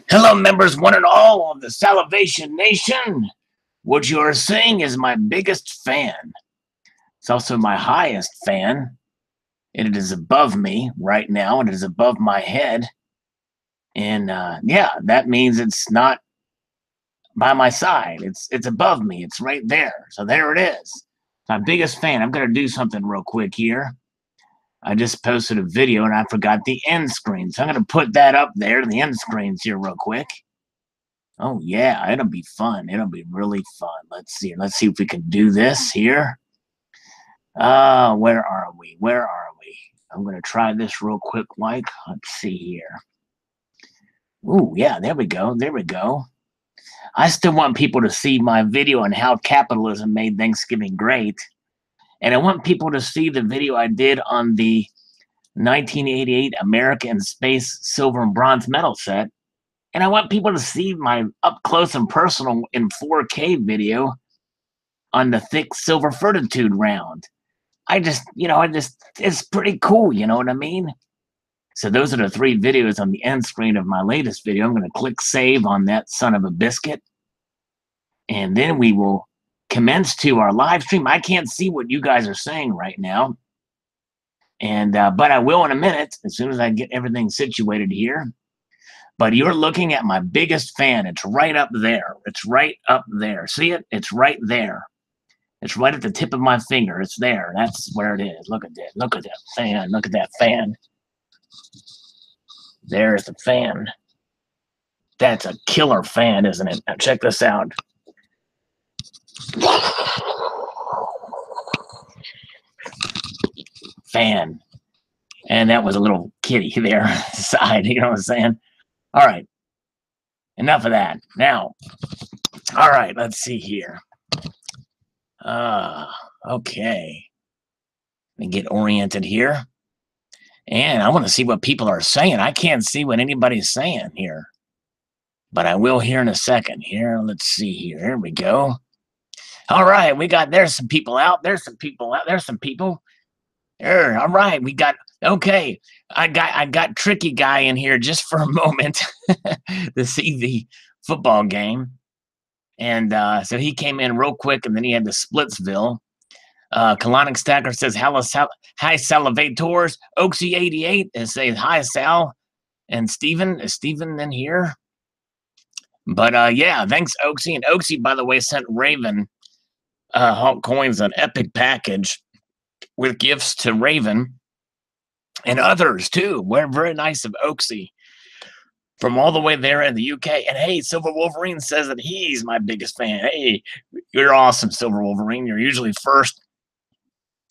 Hello, members, one and all of the Salivation Nation. What you are seeing is my biggest fan. It's also my highest fan. And it is above me right now. It is above my head. And yeah, that means it's not by my side. It's above me. It's right there. So there it is. My biggest fan. I'm going to do something real quick here. I just posted a video and I forgot the end screen. So I'm going to put that up there, the end screens here real quick. Oh yeah, it'll be fun. It'll be really fun. Let's see. Let's see if we can do this here. Where are we? Where are we? I'm gonna try this real quick, Mike. Let's see here. Ooh, yeah, there we go. There we go. I still want people to see my video on how capitalism made Thanksgiving great. And I want people to see the video I did on the 1988 America in Space Silver and Bronze Medal set. And I want people to see my up close and personal in 4K video on the thick silver fortitude round. It's pretty cool, you know what I mean? So those are the 3 videos on the end screen of my latest video. I'm going to click save on that son of a biscuit. And then we will commence to our live stream. I can't see what you guys are saying right now. And but I will in a minute, as soon as I get everything situated here. But you're looking at my biggest fan. It's right up there. It's right up there. See it? It's right there. It's right at the tip of my finger. It's there. That's where it is. Look at that. Look at that fan. Look at that fan. There's the fan. That's a killer fan, isn't it? Now check this out. Fan. And that was a little kitty there side. You know what I'm saying? All right. Enough of that. Now, all right, let's see here. Okay. Let me get oriented here. And I want to see what people are saying. I can't see what anybody's saying here. But I will here in a second. Here, let's see here. Here we go. All right, there's some people out. There's some people out. There's some people. There, all right, we got, okay. I got Tricky Guy in here just for a moment to see the football game. And so he came in real quick, and then he had the Splitsville. Colonic Stacker says, hi, Salivators. Oaksy88 is saying, hi, Sal. And Steven, is Steven in here? But yeah, thanks, Oaksy. And Oaksy, by the way, sent Raven Hulk Coins an epic package with gifts to Raven and others, too. We're very nice of Oaksy from all the way there in the UK. And hey, Silver Wolverine says that he's my biggest fan. Hey, you're awesome, Silver Wolverine. You're usually first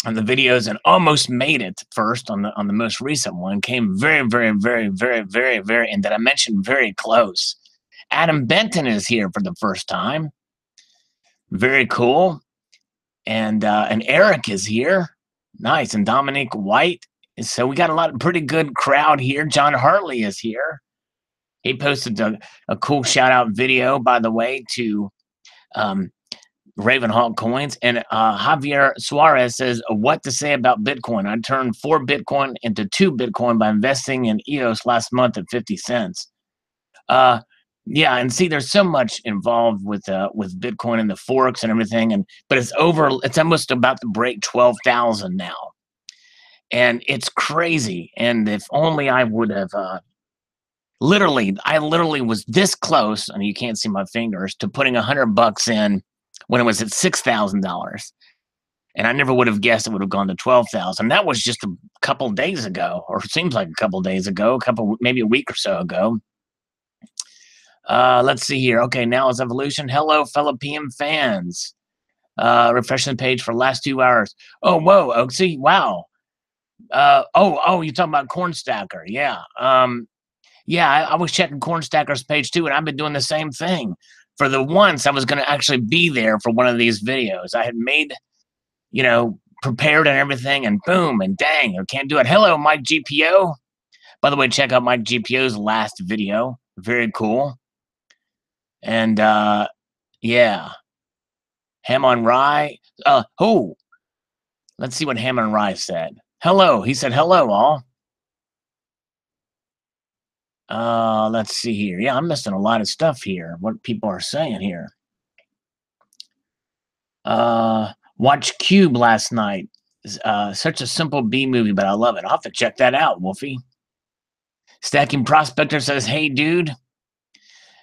on the videos and almost made it first on the most recent one. Came very, very, very, very, very, very, and that I mentioned very close. Adam Benton is here for the first time. Very cool. And Eric is here. Nice. And Dominic White. So we got a pretty good crowd here. John Hartley is here. He posted a cool shout out video, by the way, to Ravenhawk Coins. And Javier Suarez says, what to say about Bitcoin? I turned 4 Bitcoin into 2 Bitcoin by investing in EOS last month at 50 cents. Yeah, and see, there's so much involved with Bitcoin and the forks and everything, but it's almost about to break 12,000 now, and it's crazy. And if only I would have I literally was this close, and you can't see my fingers, to putting $100 in when it was at $6,000, and I never would have guessed it would have gone to 12,000. That was just a couple days ago, or it seems like a couple days ago, maybe a week or so ago. Let's see here. Okay, now is Evolution. Hello, fellow PM fans. Refreshing the page for the last 2 hours. Oh, whoa, Oaksy. Wow. You're talking about Cornstacker. Yeah. Yeah, I was checking Cornstacker's page too, and I've been doing the same thing. For the once I was going to actually be there for one of these videos. I had made, prepared and everything, and boom, and dang, I can't do it. Hello, Mike GPO. By the way, check out Mike GPO's last video. Very cool. And yeah, Ham on Rye. Let's see what Ham on Rye said. Hello. He said, hello, all. Let's see here. Yeah, I'm missing a lot of stuff here. What people are saying here. Watched Cube last night. Such a simple B movie, but I love it. I'll have to check that out, Wolfie. Stacking Prospector says, "Hey, dude,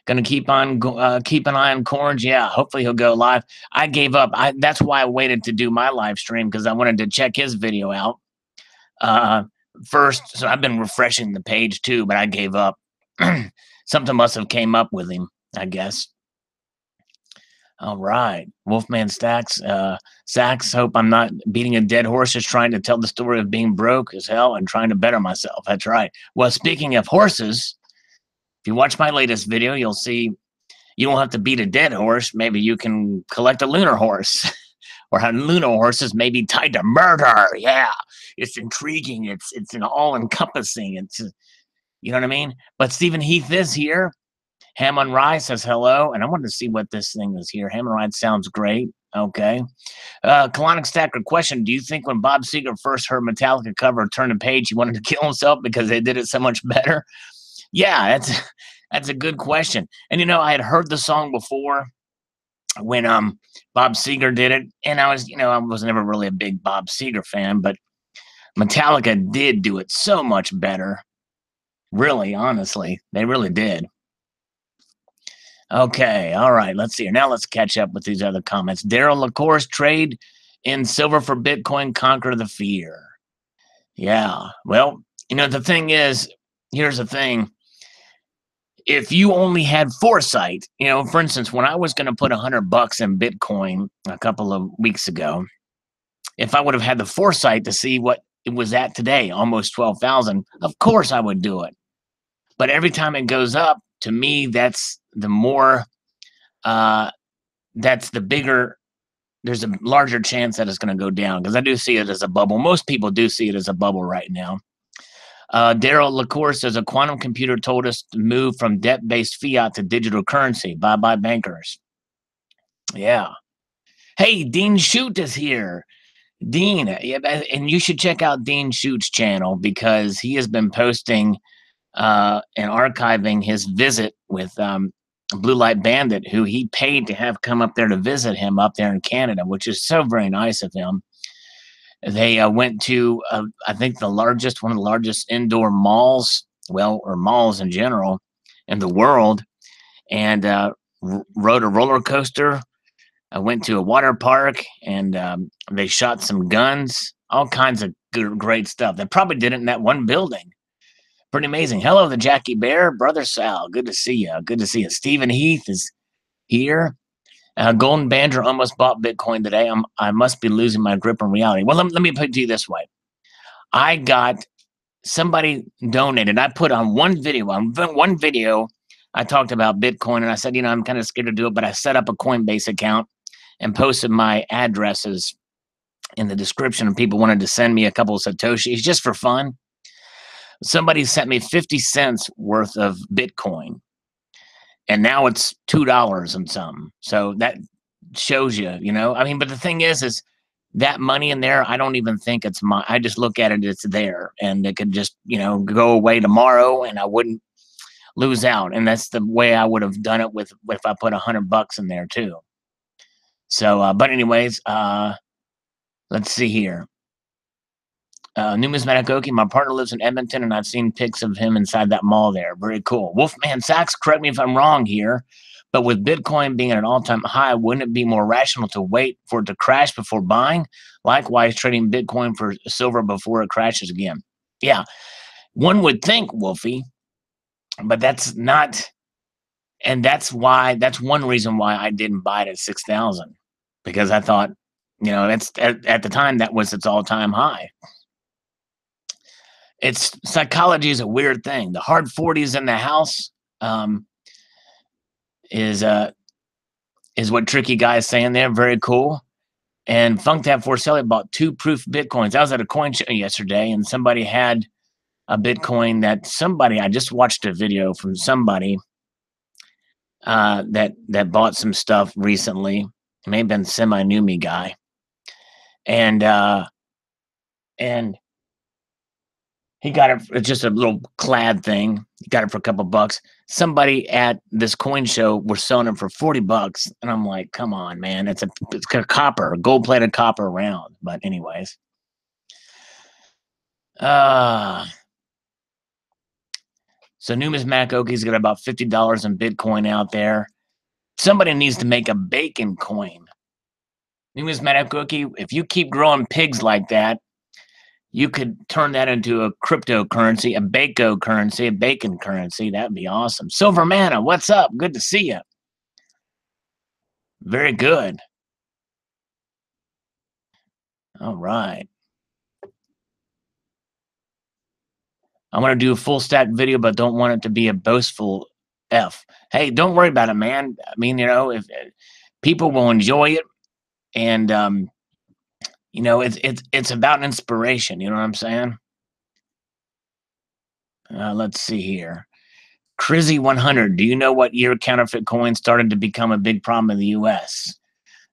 gonna keep an eye on Corns. Yeah, hopefully he'll go live. I gave up. That's why I waited to do my live stream because I wanted to check his video out first. So I've been refreshing the page too, but I gave up. Something must have came up with him, I guess." All right. Wolfman Stacks. Sacks, hope I'm not beating a dead horse, just trying to tell the story of being broke as hell and trying to better myself. That's right. Well, speaking of horses, if you watch my latest video, you'll see you don't have to beat a dead horse. Maybe you can collect a lunar horse or how lunar horses may be tied to murder. Yeah. It's intriguing. It's an all encompassing. You know what I mean? But Stephen Heath is here. Ham on Rye says hello, and I wanted to see what this thing is here. Ham on Rye sounds great. Okay. Colonic Stacker question: do you think when Bob Seger first heard Metallica cover Turn the Page, he wanted to kill himself because they did it so much better? Yeah, that's a good question. And I had heard the song before when Bob Seger did it, and I was never really a big Bob Seger fan, but Metallica did do it so much better. Really, honestly, they really did. Okay, all right. Let's see here. Now let's catch up with these other comments. Daryl LaCourse, trade in silver for Bitcoin, conquer the fear. Yeah. Well, the thing is, here's the thing. If you only had foresight, for instance, when I was going to put $100 in Bitcoin a couple of weeks ago, if I would have had the foresight to see what it was at today, almost 12,000, of course I would do it. But every time it goes up, to me, that's the more, that's the bigger, there's a larger chance that it's going to go down because I do see it as a bubble. Most people do see it as a bubble right now. Daryl LaCour says a quantum computer told us to move from debt-based fiat to digital currency. Bye-bye bankers. Yeah. Hey, Dean Shute is here. Dean, and you should check out Dean Shute's channel because he has been posting and archiving his visit with Blue Light Bandit, who he paid to have come up there to visit him up there in Canada, which is so very nice of him. They went to, I think, one of the largest indoor malls, or malls in general, in the world, and rode a roller coaster. I went to a water park, and they shot some guns, all kinds of great stuff. They probably did it in that one building. Pretty amazing. Hello, the Jackie Bear, brother Sal. Good to see you. Good to see you. Stephen Heath is here. Golden Banjo almost bought Bitcoin today. I must be losing my grip on reality. Well, let me put it to you this way. I got somebody donated. I put on one video. I talked about Bitcoin, and I said, I'm kind of scared to do it, but I set up a Coinbase account and posted my addresses in the description, and people wanted to send me a couple of Satoshis just for fun. Somebody sent me 50 cents worth of Bitcoin, and now it's $2 and something. So that shows you, but the thing is that money in there, I don't even think it's mine. I just look at it, it's there, and it could just, go away tomorrow, and I wouldn't lose out. And that's the way I would have done it with if I put $100 in there too. So, but anyways, let's see here. Numismatic Okie, my partner lives in Edmonton, and I've seen pics of him inside that mall there. Very cool. Wolfman Sachs, correct me if I'm wrong here, but with Bitcoin being at an all-time high, wouldn't it be more rational to wait for it to crash before buying? Likewise, trading Bitcoin for silver before it crashes again. Yeah, one would think, Wolfie, but that's not, and that's one reason why I didn't buy it at 6,000, because I thought, it's at the time that was its all-time high. Psychology is a weird thing. The hard 40s in the house is what Tricky Guy is saying there. Very cool. And FunkTab for Sale bought 2 proof Bitcoins. I was at a coin show yesterday, and somebody had a Bitcoin I just watched a video from somebody that bought some stuff recently. It may have been semi-new me guy. And He got it. It's just a little clad thing. He got it for a couple bucks. Somebody at this coin show were selling it for $40, and I'm like, come on, man! It's a copper, gold plated copper round. But anyways, uh so Numismatic Okie's got about $50 in Bitcoin out there. Somebody needs to make a bacon coin. Numismatic Okie, if you keep growing pigs like that, you could turn that into a cryptocurrency, a bako currency, a bacon currency. That'd be awesome. Silver Mana, what's up? Good to see you. Very good. All right. I want to do a full stack video, but don't want it to be a boastful F. Hey, don't worry about it, man. I mean, if people will enjoy it, and it's about inspiration. You know what I'm saying? Let's see here. Crizzy 100. Do you know what year counterfeit coins started to become a big problem in the U.S.?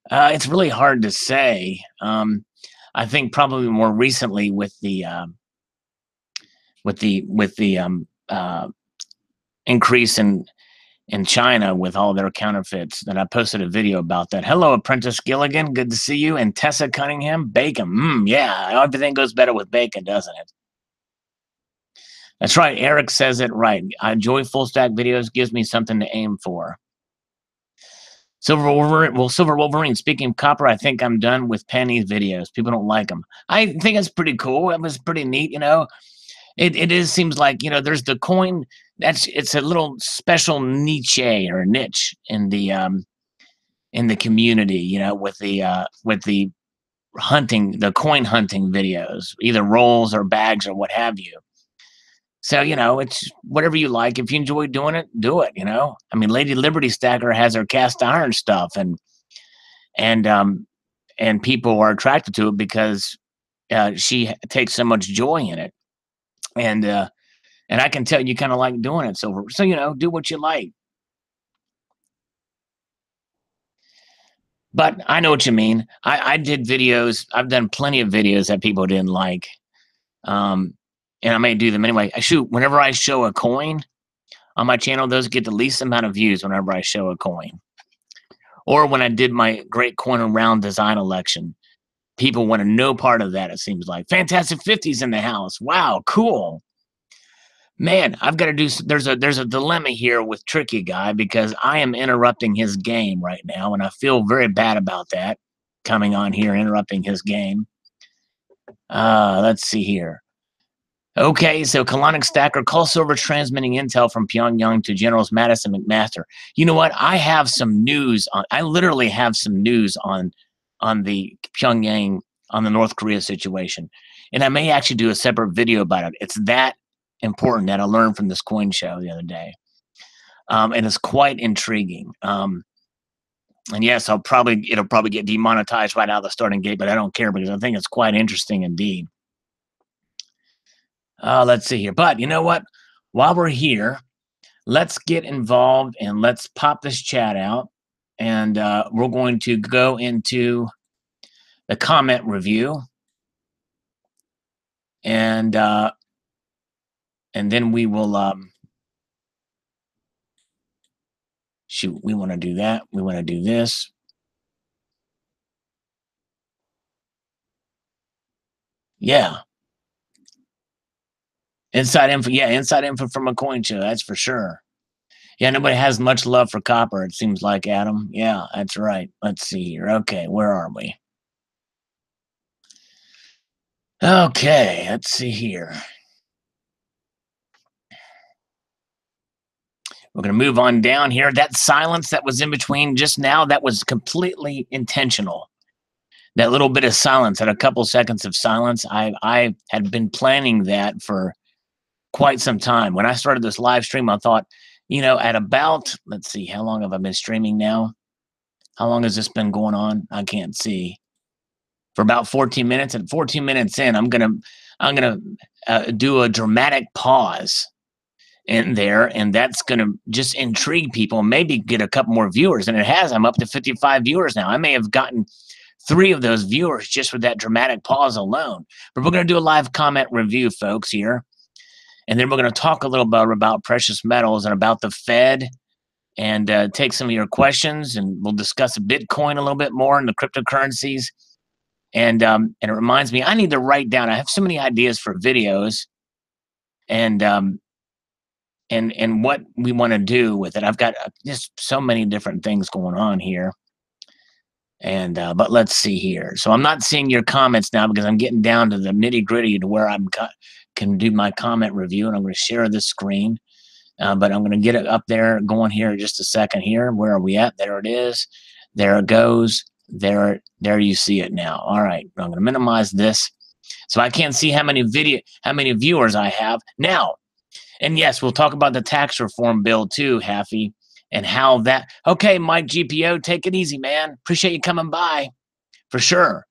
It's really hard to say. I think probably more recently with the increase in China with all their counterfeits. That I posted a video about that. Hello, Apprentice Gilligan. Good to see you. And Tessa Cunningham. Bacon. Yeah, everything goes better with bacon, doesn't it? That's right. Eric says it right. I enjoy full stack videos. Gives me something to aim for. Silver Wolverine. Speaking of copper, I think I'm done with Penny's videos. People don't like them. I think it's pretty cool. It was pretty neat, It seems like, there's the coin. It's a little special niche or niche in the community, with the hunting, the coin hunting videos, either rolls or bags or what have you. So, it's whatever you like. If you enjoy doing it, do it, I mean, Lady Liberty Stacker has her cast iron stuff and people are attracted to it because she takes so much joy in it. And I can tell you kind of like doing it. So, do what you like. But I know what you mean. I did videos. I've done plenty of videos that people didn't like. And I may do them anyway. Whenever I show a coin on my channel, those get the least amount of views whenever I show a coin. Or when I did my great coin around design election, people wanted no part of that, it seems like. Fantastic 50s in the house. Wow, cool. Man, I've got to do. There's a dilemma here with Tricky Guy because I am interrupting his game right now, and I feel very bad about that. Coming on here, interrupting his game. Let's see here. Okay, so Colonic Stacker, call Silver transmitting intel from Pyongyang to Generals Mattis and McMaster. You know what? I have some news on. I literally have some news on the Pyongyang, on the North Korea situation, and I may actually do a separate video about it. It's that important that I learned from this coin show the other day, and it's quite intriguing. And yes, it'll probably get demonetized right out of the starting gate, but I don't care because I think it's quite interesting indeed. Let's see here. But you know what? While we're here, let's get involved and let's pop this chat out. And we're going to go into the comment review. And then we will shoot, we want to do that. We want to do this. Yeah. Inside info. Yeah, inside info from a coin show. That's for sure. Yeah, nobody has much love for copper, it seems like, Adam. Yeah, that's right. Let's see here. Okay, where are we? Okay, let's see here. We're going to move on down here. That silence that was in between just now, that was completely intentional. That little bit of silence, that a couple seconds of silence, I had been planning that for quite some time. When I started this live stream, I thought, at about, let's see, how long have I been streaming now? How long has this been going on? I can't see. For about 14 minutes. And 14 minutes in, I'm gonna do a dramatic pause in there, and that's gonna just intrigue people, maybe get a couple more viewers. And it has. I'm up to 55 viewers now. I may have gotten 3 of those viewers just with that dramatic pause alone. But we're gonna do a live comment review, folks, here. And then we're going to talk a little bit about precious metals and about the Fed, and take some of your questions, and we'll discuss Bitcoin a little bit more and the cryptocurrencies. And it reminds me, I need to write down. I have so many ideas for videos, and what we want to do with it. I've got just so many different things going on here. And but let's see here. So I'm not seeing your comments now because I'm getting down to the nitty gritty to where I can do my comment review, and I'm going to share this screen. But I'm going to get it up there going here in just a second here. Where are we at? There it is. There it goes. There you see it now. All right, I'm going to minimize this so I can't see how many viewers I have now. And yes, we'll talk about the tax reform bill too, Haffy, and how that. Okay, Mike GPO, take it easy, man. Appreciate you coming by, for sure.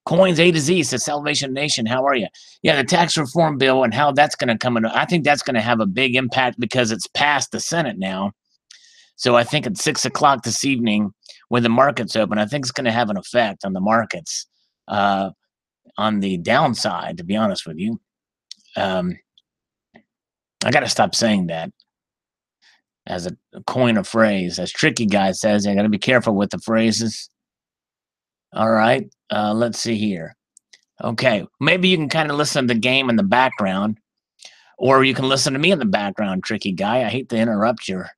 Coins A to Z says Salvation Nation. How are you? Yeah, the tax reform bill and how that's going to come in. I think that's going to have a big impact because it's passed the Senate now. So I think at 6 o'clock this evening, when the markets open, I think it's going to have an effect on the markets, on the downside, to be honest with you. I got to stop saying that as a coin of phrase. As Tricky Guy says, I got to be careful with the phrases. All right, let's see here. Okay, maybe you can kind of listen to the game in the background, or you can listen to me in the background, Tricky Guy. I hate to interrupt your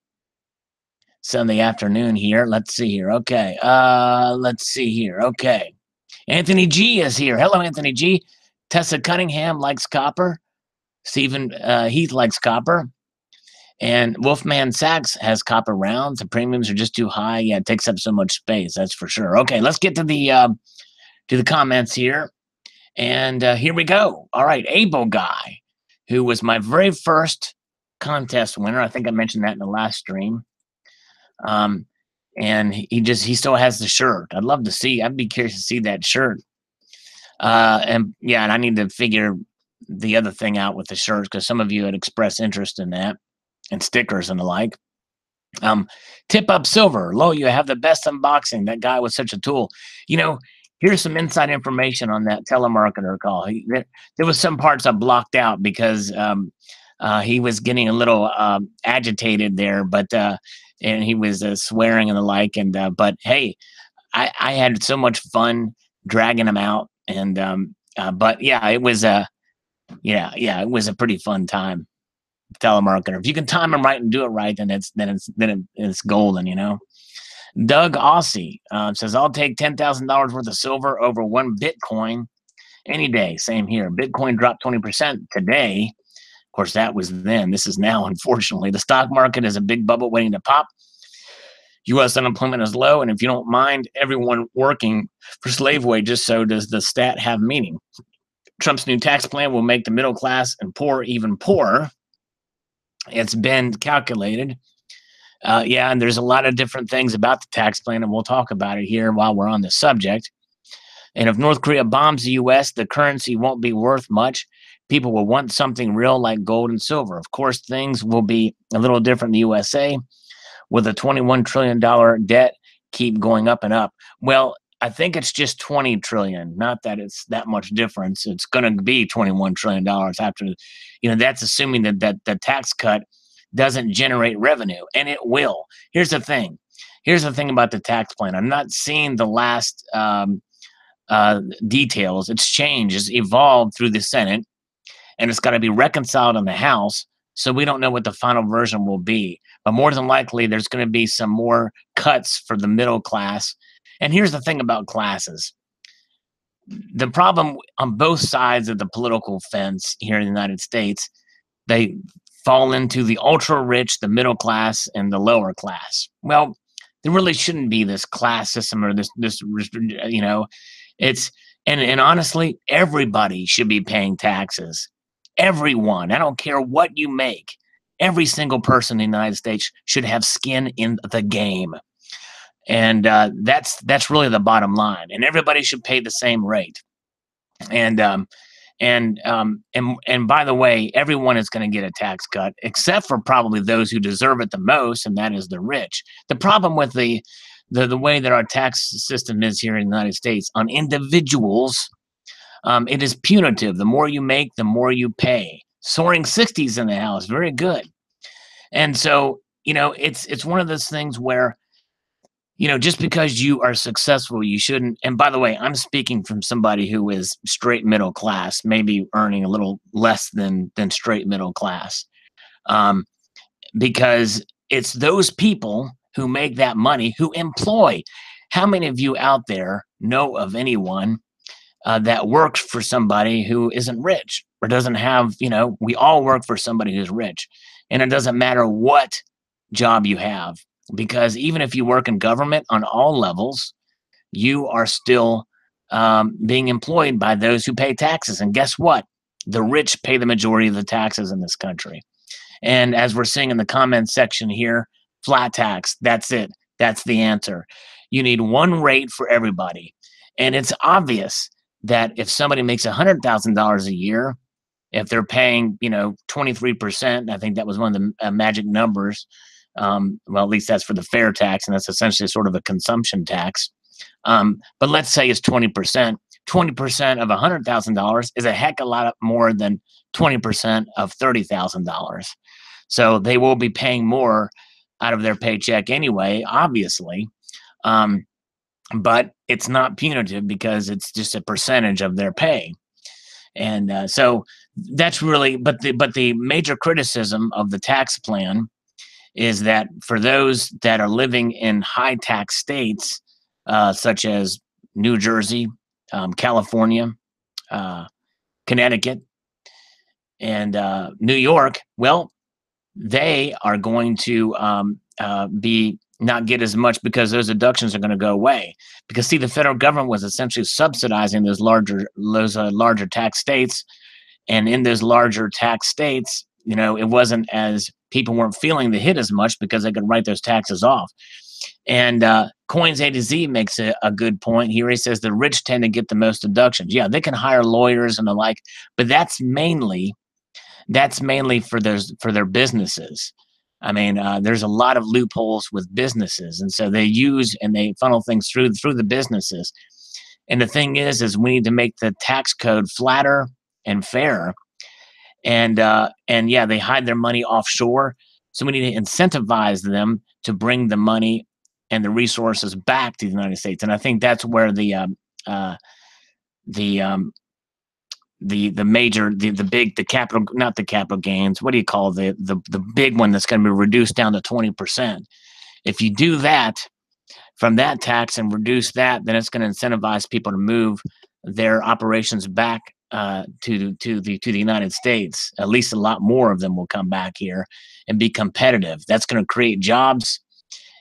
Sunday afternoon here. Let's see here. Okay, let's see here. Okay, Anthony G is here. Hello, Anthony G. Tessa Cunningham likes copper. Stephen Heath likes copper. And Wolfman Sachs has copper rounds. The premiums are just too high. Yeah, it takes up so much space. That's for sure. Okay, let's get to the comments here. And here we go. All right, Able Guy, who was my very first contest winner. I think I mentioned that in the last stream. And he still has the shirt. I'd be curious to see that shirt. And yeah, and I need to figure the other thing out with the shirts, because some of you had expressed interest in that, and stickers and the like. Tip Up Silver. Lo, you have the best unboxing. That guy was such a tool. Here's some inside information on that telemarketer call. There was some parts I blocked out because he was getting a little agitated there, but and he was swearing and the like. And but hey, I had so much fun dragging him out. And but yeah, it was it was a pretty fun time. Telemarketer. If you can time them right and do it right, then it's golden. Doug Aussie says, I'll take $10,000 worth of silver over 1 Bitcoin any day. Same here. Bitcoin dropped 20% today. Of course, that was then. This is now, unfortunately. The stock market is a big bubble waiting to pop. U.S. unemployment is low, and if you don't mind everyone working for slave wages, so does the stat have meaning. Trump's new tax plan will make the middle class and poor even poorer. It's been calculated. Yeah, and there's a lot of different things about the tax plan, and we'll talk about it here while we're on the subject. And if North Korea bombs the U.S., the currency won't be worth much. People will want something real like gold and silver. Of course, things will be a little different in the USA with a $21 trillion debt keep going up and up. Well, I think it's just 20 trillion, not that it's that much difference. It's going to be $21 trillion after, that's assuming that the tax cut doesn't generate revenue, and it will. Here's the thing about the tax plan. I'm not seeing the last details. It's changed, it's evolved through the Senate, and it's got to be reconciled in the House. So we don't know what the final version will be, but more than likely there's going to be some more cuts for the middle class. And here's the thing about classes. The problem on both sides of the political fence here in the United States, they fall into the ultra rich, the middle class, and the lower class. Well, there really shouldn't be this class system or this it's and honestly, everybody should be paying taxes. Everyone. I don't care what you make. Every single person in the United States should have skin in the game. And that's really the bottom line. And everybody should pay the same rate. And by the way, everyone is going to get a tax cut, except for probably those who deserve it the most, and that is the rich. The problem with the way that our tax system is here in the United States on individuals, it is punitive. The more you make, the more you pay. Soaring 60s in the house. Very good. And so, it's one of those things where, just because you are successful, you shouldn't. And by the way, I'm speaking from somebody who is straight middle class, maybe earning a little less than straight middle class. Um, because it's those people who make that money who employ. How many of you out there know of anyone that works for somebody who isn't rich or doesn't have, we all work for somebody who's rich. And it doesn't matter what job you have, because even if you work in government on all levels, you are still being employed by those who pay taxes. And guess what? The rich pay the majority of the taxes in this country. And as we're seeing in the comments section here, flat tax, that's it. That's the answer. You need one rate for everybody. And it's obvious that if somebody makes $100,000 a year, if they're paying, 23%, I think that was one of the magic numbers. Well, at least that's for the fair tax, and that's essentially sort of a consumption tax. But let's say it's 20%. 20% of $100,000 is a heck of a lot more than 20% of $30,000. So they will be paying more out of their paycheck anyway, obviously. But it's not punitive because it's just a percentage of their pay. And so that's really, but the major criticism of the tax plan is that for those that are living in high tax states, such as New Jersey, California, uh, Connecticut, and New York, well, they are going to be not get as much because those deductions are going to go away. Because see, the federal government was essentially subsidizing those larger tax states, and in those larger tax states, it wasn't as people weren't feeling the hit as much because they could write those taxes off. And Coins A to Z makes a good point here. He says the rich tend to get the most deductions. Yeah, they can hire lawyers and the like, but that's mainly for their businesses. I mean, there's a lot of loopholes with businesses, and so they use and they funnel things through the businesses. And the thing is we need to make the tax code flatter and fair. And yeah, they hide their money offshore, so we need to incentivize them to bring the money and the resources back to the United States. And I think that's where the major the big the capital not the capital gains, what do you call the big one that's going to be reduced down to 20%. If you do that from that tax and reduce that, then it's going to incentivize people to move their operations back to the United States. At least a lot more of them will come back here and be competitive. That's going to create jobs.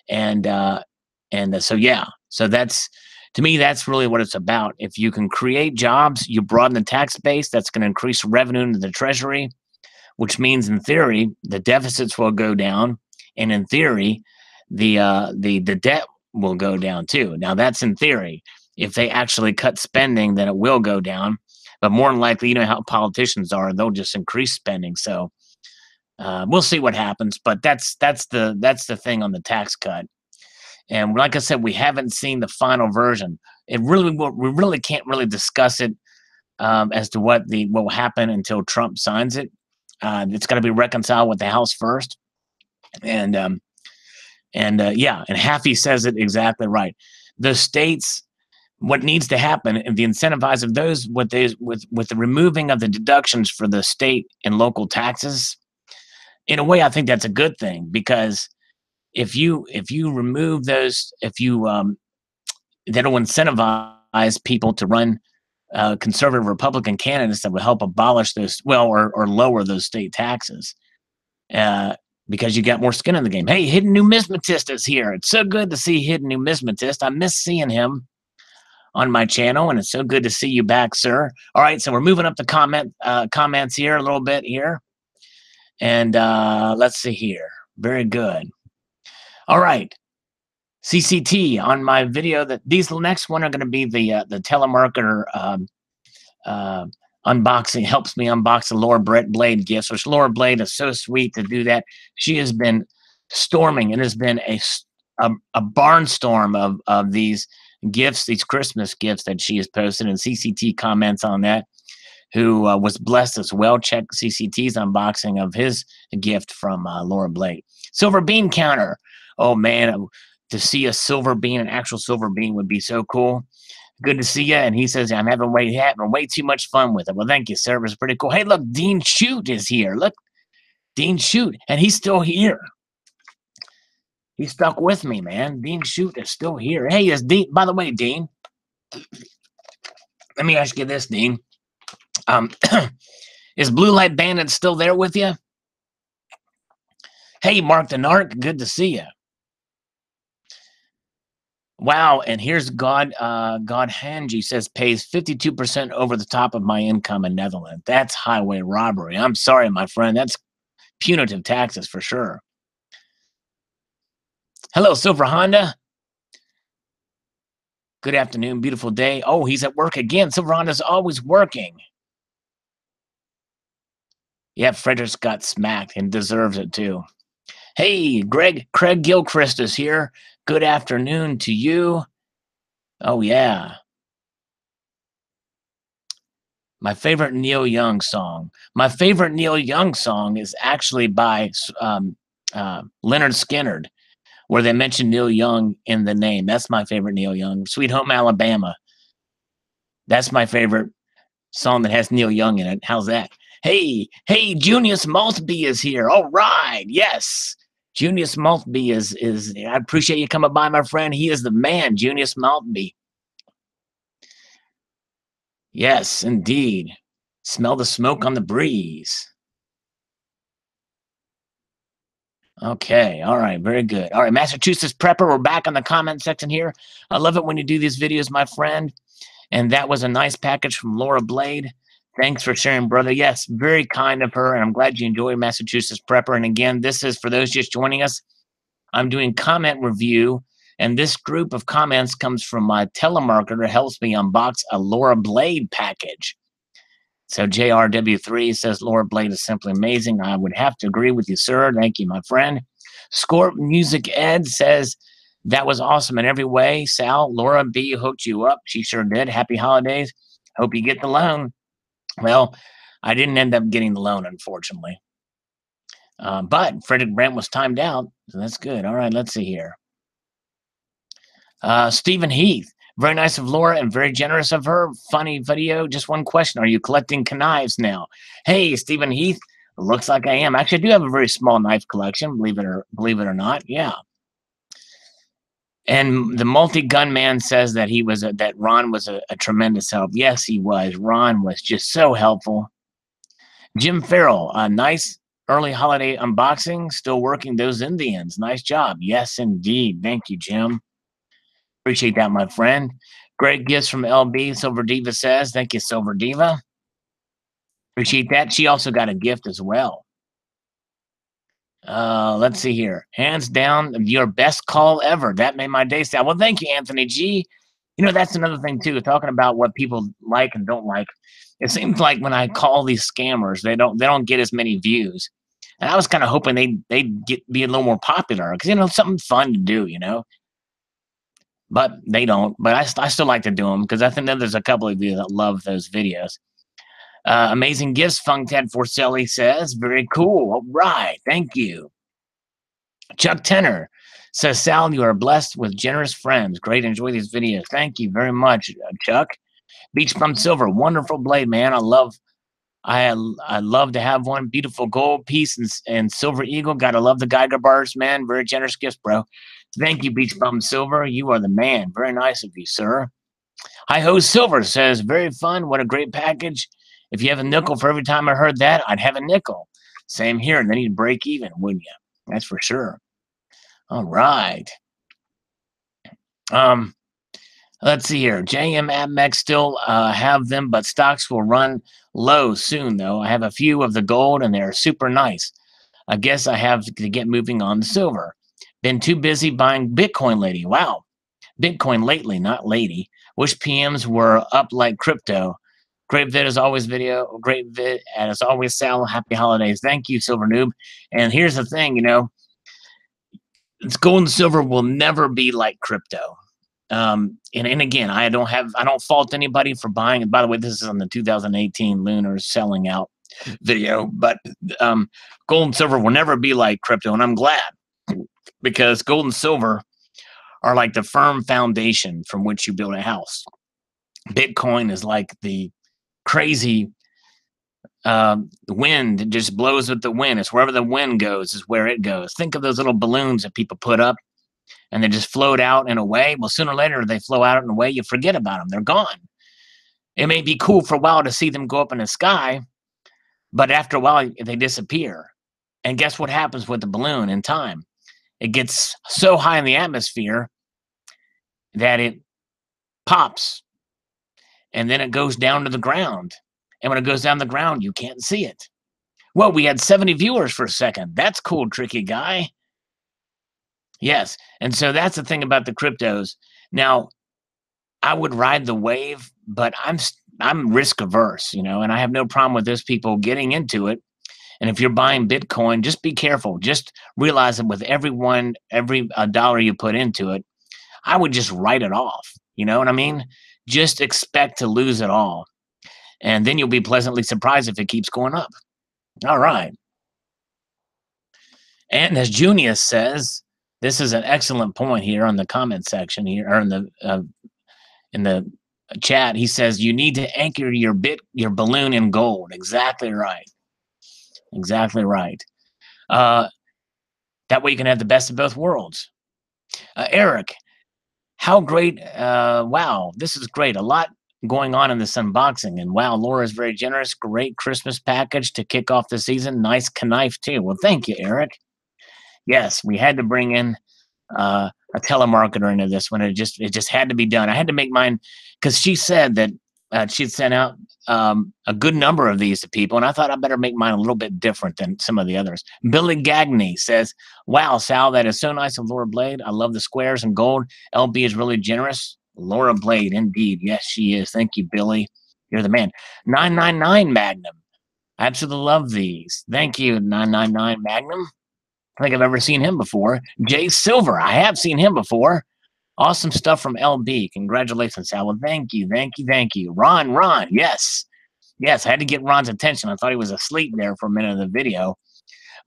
And so yeah, so that's, to me, that's really what it's about. If you can create jobs, you broaden the tax base. That's going to increase revenue into the treasury, which means in theory the deficits will go down, and in theory the debt will go down too. Now that's in theory. If they actually cut spending, then it will go down. But more than likely, you know how politicians are; they'll just increase spending. So we'll see what happens. But that's the thing on the tax cut. And like I said, we haven't seen the final version. We really can't really discuss it as to what will happen until Trump signs it. It's got to be reconciled with the House first, and yeah, and Haffey says it exactly right. The states, what needs to happen, and the incentivize of those, with the removing of the deductions for the state and local taxes. In a way, I think that's a good thing, because if you remove those, if you that'll incentivize people to run conservative Republican candidates that will help abolish those, well, or lower those state taxes, because you got more skin in the game. Hey, Hidden Numismatist is here. It's so good to see Hidden Numismatist. I miss seeing him on my channel, and it's so good to see you back, sir. All right, so we're moving up the comments here a little bit here, and let's see here. Very good. All right. CCT on my video, that these next one are going to be the telemarketer unboxing, helps me unbox the Laura Blade gifts, which Laura Blade is so sweet to do that. She has been storming, and has been a barnstorm of these gifts, these Christmas gifts that she has posted, and CCT comments on that. who was blessed as well. Check CCT's unboxing of his gift from Laura Blake. Silver bean counter. Oh man, to see a silver bean, an actual silver bean, would be so cool. Good to see you. And he says, I'm having way too much fun with it. Well, thank you, sir. It was pretty cool. Hey, look, Dean Shute is here. Look, Dean Shute, and he's still here. He stuck with me, man. Dean Shute is still here. Hey, is Dean? By the way, Dean, let me ask you this, Dean. Is Blue Light Bandit still there with you? Hey, Mark the Narc, good to see you. Wow, and here's God Hanji says pays 52% over the top of my income in Netherlands. That's highway robbery. I'm sorry, my friend. That's punitive taxes for sure. Hello, Silver Honda. Good afternoon, beautiful day. Oh, he's at work again. Silver Honda's always working. Yeah, Frederick's got smacked and deserves it too. Hey, Craig Gilchrist is here. Good afternoon to you. Oh, yeah. My favorite Neil Young song. My favorite Neil Young song is actually by Leonard Skinner, where they mention Neil Young in the name. That's my favorite Neil Young. Sweet Home Alabama. That's my favorite song that has Neil Young in it. How's that? Hey, Junius Maltby is here. All right, yes. Junius Maltby is I appreciate you coming by, my friend. He is the man, Junius Maltby. Yes, indeed. Smell the smoke on the breeze. Okay, all right, very good. All right, Massachusetts Prepper, we're back on the comment section here. I love it when you do these videos, my friend. And that was a nice package from Laura Blade. Thanks for sharing, brother. Yes, very kind of her, and I'm glad you enjoy Massachusetts Prepper. And again, this is for those just joining us. I'm doing comment review, and this group of comments comes from my telemarketer, helps me unbox a Laura Blade package. So JRW3 says Laura Blade is simply amazing. I would have to agree with you, sir. Thank you, my friend. Scorp Music Ed says that was awesome in every way. Sal, Laura B hooked you up. She sure did. Happy holidays. Hope you get the loan. Well, I didn't end up getting the loan, unfortunately. But Frederick Brent was timed out, so that's good. All right, let's see here. Stephen Heath. Very nice of Laura and very generous of her. Funny video. Just one question. Are you collecting knives now? Hey, Stephen Heath. Looks like I am. Actually, I do have a very small knife collection, believe it or not. Yeah. And the multi-gun man says that that Ron was a tremendous help. Yes, he was. Ron was just so helpful. Jim Farrell, a nice early holiday unboxing. Still working those Indians. Nice job. Yes, indeed. Thank you, Jim. Appreciate that, my friend. Great gifts from LB. Silver Diva says, thank you, Silver Diva. Appreciate that. She also got a gift as well. Let's see here. Hands down, your best call ever. That made my day. Well, thank you, Anthony G. You know, that's another thing too. Talking about what people like and don't like. It seems like when I call these scammers, they don't get as many views. And I was kind of hoping they'd be a little more popular because something fun to do. But they don't. But I still like to do them because I think that there's a couple of you that love those videos. Amazing gifts, Funk Ted Forcelli says. Very cool. All right. Thank you. Chuck Tenner says, Sal, you are blessed with generous friends. Great. Enjoy these videos. Thank you very much, Chuck. Beach Bum Silver. Wonderful blade, man. I love to have one. Beautiful gold piece and silver eagle. Gotta love the Geiger bars, man. Very generous gifts, bro. Thank you, Beach Bum Silver. You are the man. Very nice of you, sir. Hi Ho Silver says, very fun. What a great package. If you have a nickel for every time I heard that, I'd have a nickel. Same here. And then you'd break even, wouldn't you? That's for sure. All right. Let's see here. JM AdMex still have them, but stocks will run low soon, though. I have a few of the gold, and they're super nice. I guess I have to get moving on the silver. Been too busy buying Bitcoin lately. Wow. Bitcoin lately, not lady. Wish PMs were up like crypto. Great vid as always, video. Great vid. And as always, Sal, happy holidays. Thank you, Silver Noob. And here's the thing, gold and silver will never be like crypto. And again, I don't fault anybody for buying. And by the way, this is on the 2018 Lunar selling out video, but gold and silver will never be like crypto, and I'm glad, because gold and silver are like the firm foundation from which you build a house. Bitcoin is like the crazy wind. It just blows with the wind. It's wherever the wind goes is where it goes. Think of those little balloons that people put up and they just float out and away. Well, sooner or later they flow out and away. You forget about them. They're gone. It may be cool for a while to see them go up in the sky, but after a while they disappear. And guess what happens with the balloon in time? It gets so high in the atmosphere that it pops, and then it goes down to the ground. And when it goes down the ground, you can't see it. Well, we had 70 viewers for a second. That's cool, tricky guy. Yes. And so that's the thing about the cryptos. Now, I would ride the wave, but I'm risk averse, and I have no problem with those people getting into it. And if you're buying Bitcoin, just be careful. Just realize that with every dollar you put into it, I would just write it off. You know what I mean? Just expect to lose it all. And then you'll be pleasantly surprised if it keeps going up. All right. And as Junius says, this is an excellent point here on the comment section here, or in the chat. He says you need to anchor your balloon in gold. Exactly right. Exactly right. That way you can have the best of both worlds. Eric, how great! Wow, this is great. A lot going on in this unboxing, and wow, Laura is very generous. Great Christmas package to kick off the season. Nice knife too. Well, thank you, Eric. Yes, we had to bring in a telemarketer into this one. It just had to be done. I had to make mine because she said that she'd sent out a good number of these to people, and I thought I better make mine a little bit different than some of the others. Billy Gagney says, "Wow, Sal, that is so nice of Laura Blade. I love the squares and gold. LB is really generous. Laura Blade, indeed. Yes, she is. Thank you, Billy. You're the man." 999 Magnum. I absolutely love these. Thank you, 999 Magnum. I think I've ever seen him before. Jay Silver. I have seen him before. Awesome stuff from LB. Congratulations, Sal. Well, thank you, thank you, thank you. Ron, yes. Yes, I had to get Ron's attention. I thought he was asleep there for a minute of the video,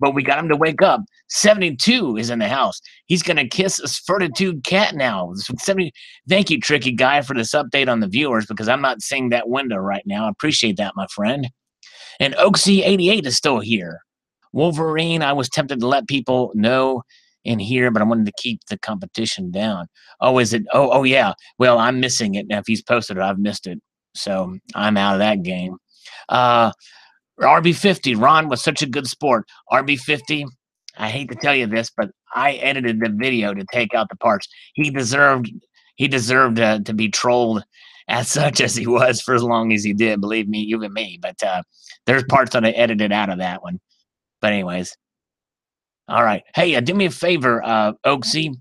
but we got him to wake up. 72 is in the house. He's going to kiss a Fortitude cat now. 70. Thank you, Tricky Guy, for this update on the viewers, because I'm not seeing that window right now. I appreciate that, my friend. And Oaksy88 is still here. Wolverine, I was tempted to let people know in here, but I wanted to keep the competition down. Oh, is it? Oh, yeah. Well, I'm missing it. Now, if he's posted it, I've missed it. So I'm out of that game. RB50, Ron was such a good sport. RB50, I hate to tell you this, but I edited the video to take out the parts. He deserved to be trolled as such as he was for as long as he did. Believe me, even me. But there's parts that I edited out of that one. But anyways, all right. Hey, do me a favor, Oaksy.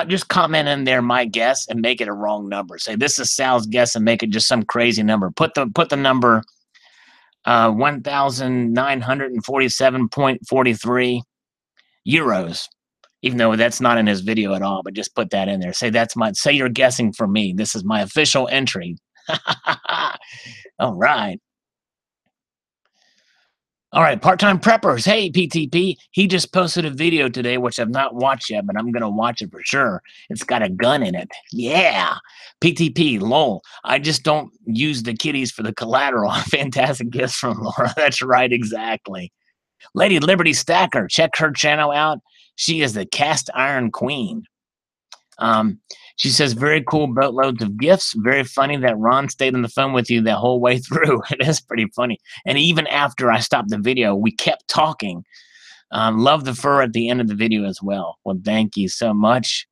Just comment in there my guess and make it a wrong number. Say this is Sal's guess and make it just some crazy number. Put the number 1,947.43 euros. Even though that's not in his video at all, but just put that in there. Say say you're guessing for me. This is my official entry. All right. All right, part-time preppers. Hey, PTP. He just posted a video today, which I've not watched yet, but I'm going to watch it for sure. It's got a gun in it. Yeah. PTP, lol. I just don't use the kitties for the collateral. Fantastic gifts from Laura. That's right, exactly. Lady Liberty Stacker. Check her channel out. She is the cast iron queen. She says, very cool boatloads of gifts. Very funny that Ron stayed on the phone with you the whole way through. It is pretty funny. And even after I stopped the video, we kept talking. Love the fur at the end of the video as well. Well, thank you so much.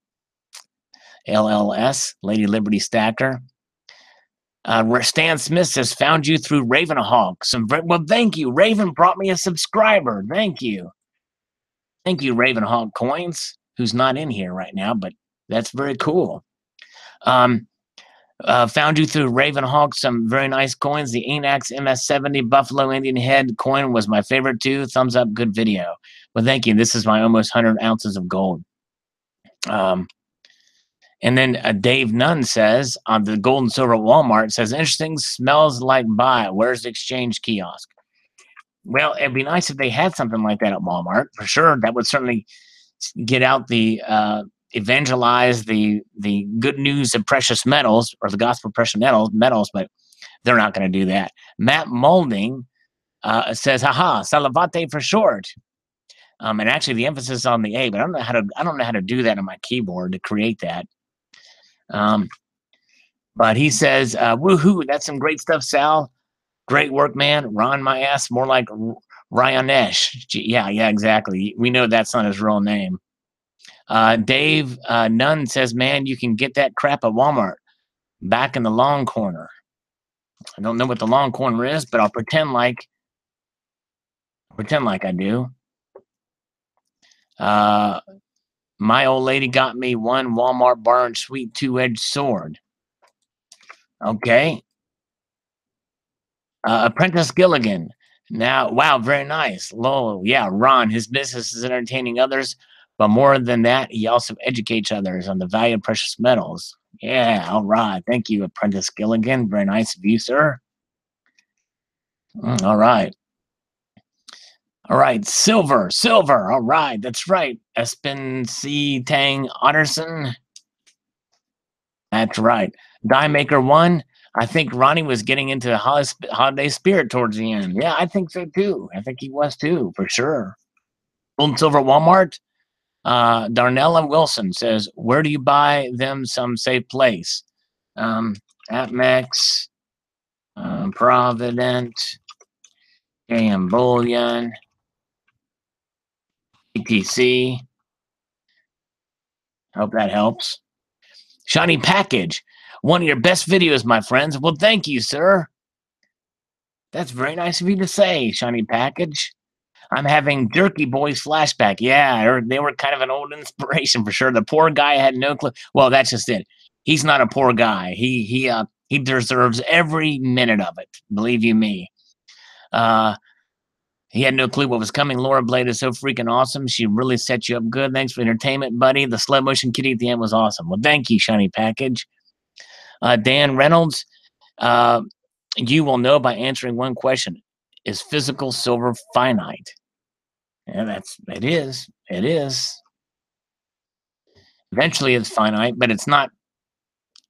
LLS, Lady Liberty Stacker. Stan Smith says, found you through Ravenhawk. Well, thank you. Raven brought me a subscriber. Thank you. Thank you, Ravenhawk Coins, who's not in here right now, but that's very cool. Found you through Ravenhawk, some very nice coins. The Enax MS70 Buffalo Indian Head coin was my favorite too. Thumbs up, good video. Well, thank you. This is my almost 100 ounces of gold. And then Dave Nunn says on the gold and silver at Walmart, says, interesting, smells like buy. Where's the exchange kiosk? Well, it'd be nice if they had something like that at Walmart, for sure. That would certainly get out the evangelize the good news of precious metals, or the gospel of precious metals, but they're not going to do that. Matt Molding says, haha, Salivate for short. And actually the emphasis on the A, but I don't know how to do that on my keyboard to create that. But he says, woohoo, that's some great stuff, Sal. Great work, man. Ron my ass, more like Ryanesh. Yeah, exactly. We know that's not his real name. Dave Nunn says, man, you can get that crap at Walmart. Back in the long corner. I don't know what the long corner is, but I'll pretend like I do. My old lady got me one Walmart bar and sweet 2-edged sword. Okay. Apprentice Gilligan. Now, wow, very nice. Lol, yeah, Ron, his business is entertaining others, but more than that, he also educates others on the value of precious metals. Yeah, all right. Thank you, Apprentice Gilligan. Very nice of you, sir. All right. All right, silver. All right, that's right. Espen C. Tang Otterson. That's right. Die Maker 1. I think Ronnie was getting into the holiday spirit towards the end. Yeah, I think so too. I think he was too, for sure. Gold and silver Walmart. Darnella Wilson says, where do you buy them? Some safe place. Atmex, Provident, AM Bullion, ETC. Hope that helps. Shiny Package. One of your best videos, my friends. Well, thank you, sir. That's very nice of you to say, Shiny Package. I'm having Jerky Boys flashback. Yeah, they were kind of an old inspiration for sure. The poor guy had no clue. Well, that's just it. He's not a poor guy. He deserves every minute of it. Believe you me. He had no clue what was coming. Laura Blade is so freaking awesome. She really set you up good. Thanks for entertainment, buddy. The slow motion kitty at the end was awesome. Well, thank you, Shiny Package. Dan Reynolds, you will know by answering one question. Is physical silver finite? Yeah, it is. It is. Eventually it's finite, but it's not,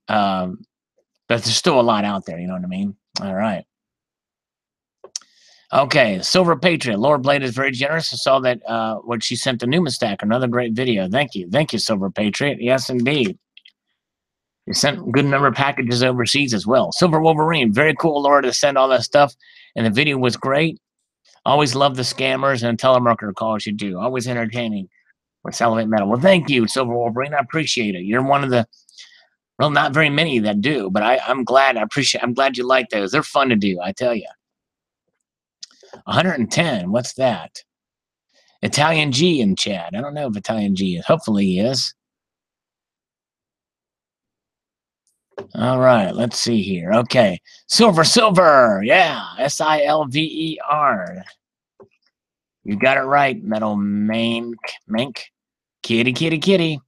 but there's still a lot out there, you know what I mean? All right. Okay, Silver Patriot. Laura Blade is very generous. I saw that what she sent to Numastack, another great video. Thank you. Thank you, Silver Patriot. Yes, indeed. You sent a good number of packages overseas as well. Silver Wolverine, very cool, Laura, to send all that stuff. And the video was great. Always love the scammers and telemarketer calls you do. Always entertaining with Salivate Metal. Well, thank you, Silver Wolverine. I appreciate it. You're one of the, well, not very many that do, but I'm glad. I'm glad you like those. They're fun to do, I tell you. 110. What's that? Italian G in chat. I don't know if Italian G is. Hopefully he is. All right, let's see here. Okay, silver. Yeah, Silver. You got it right, Metal Mink. Kitty.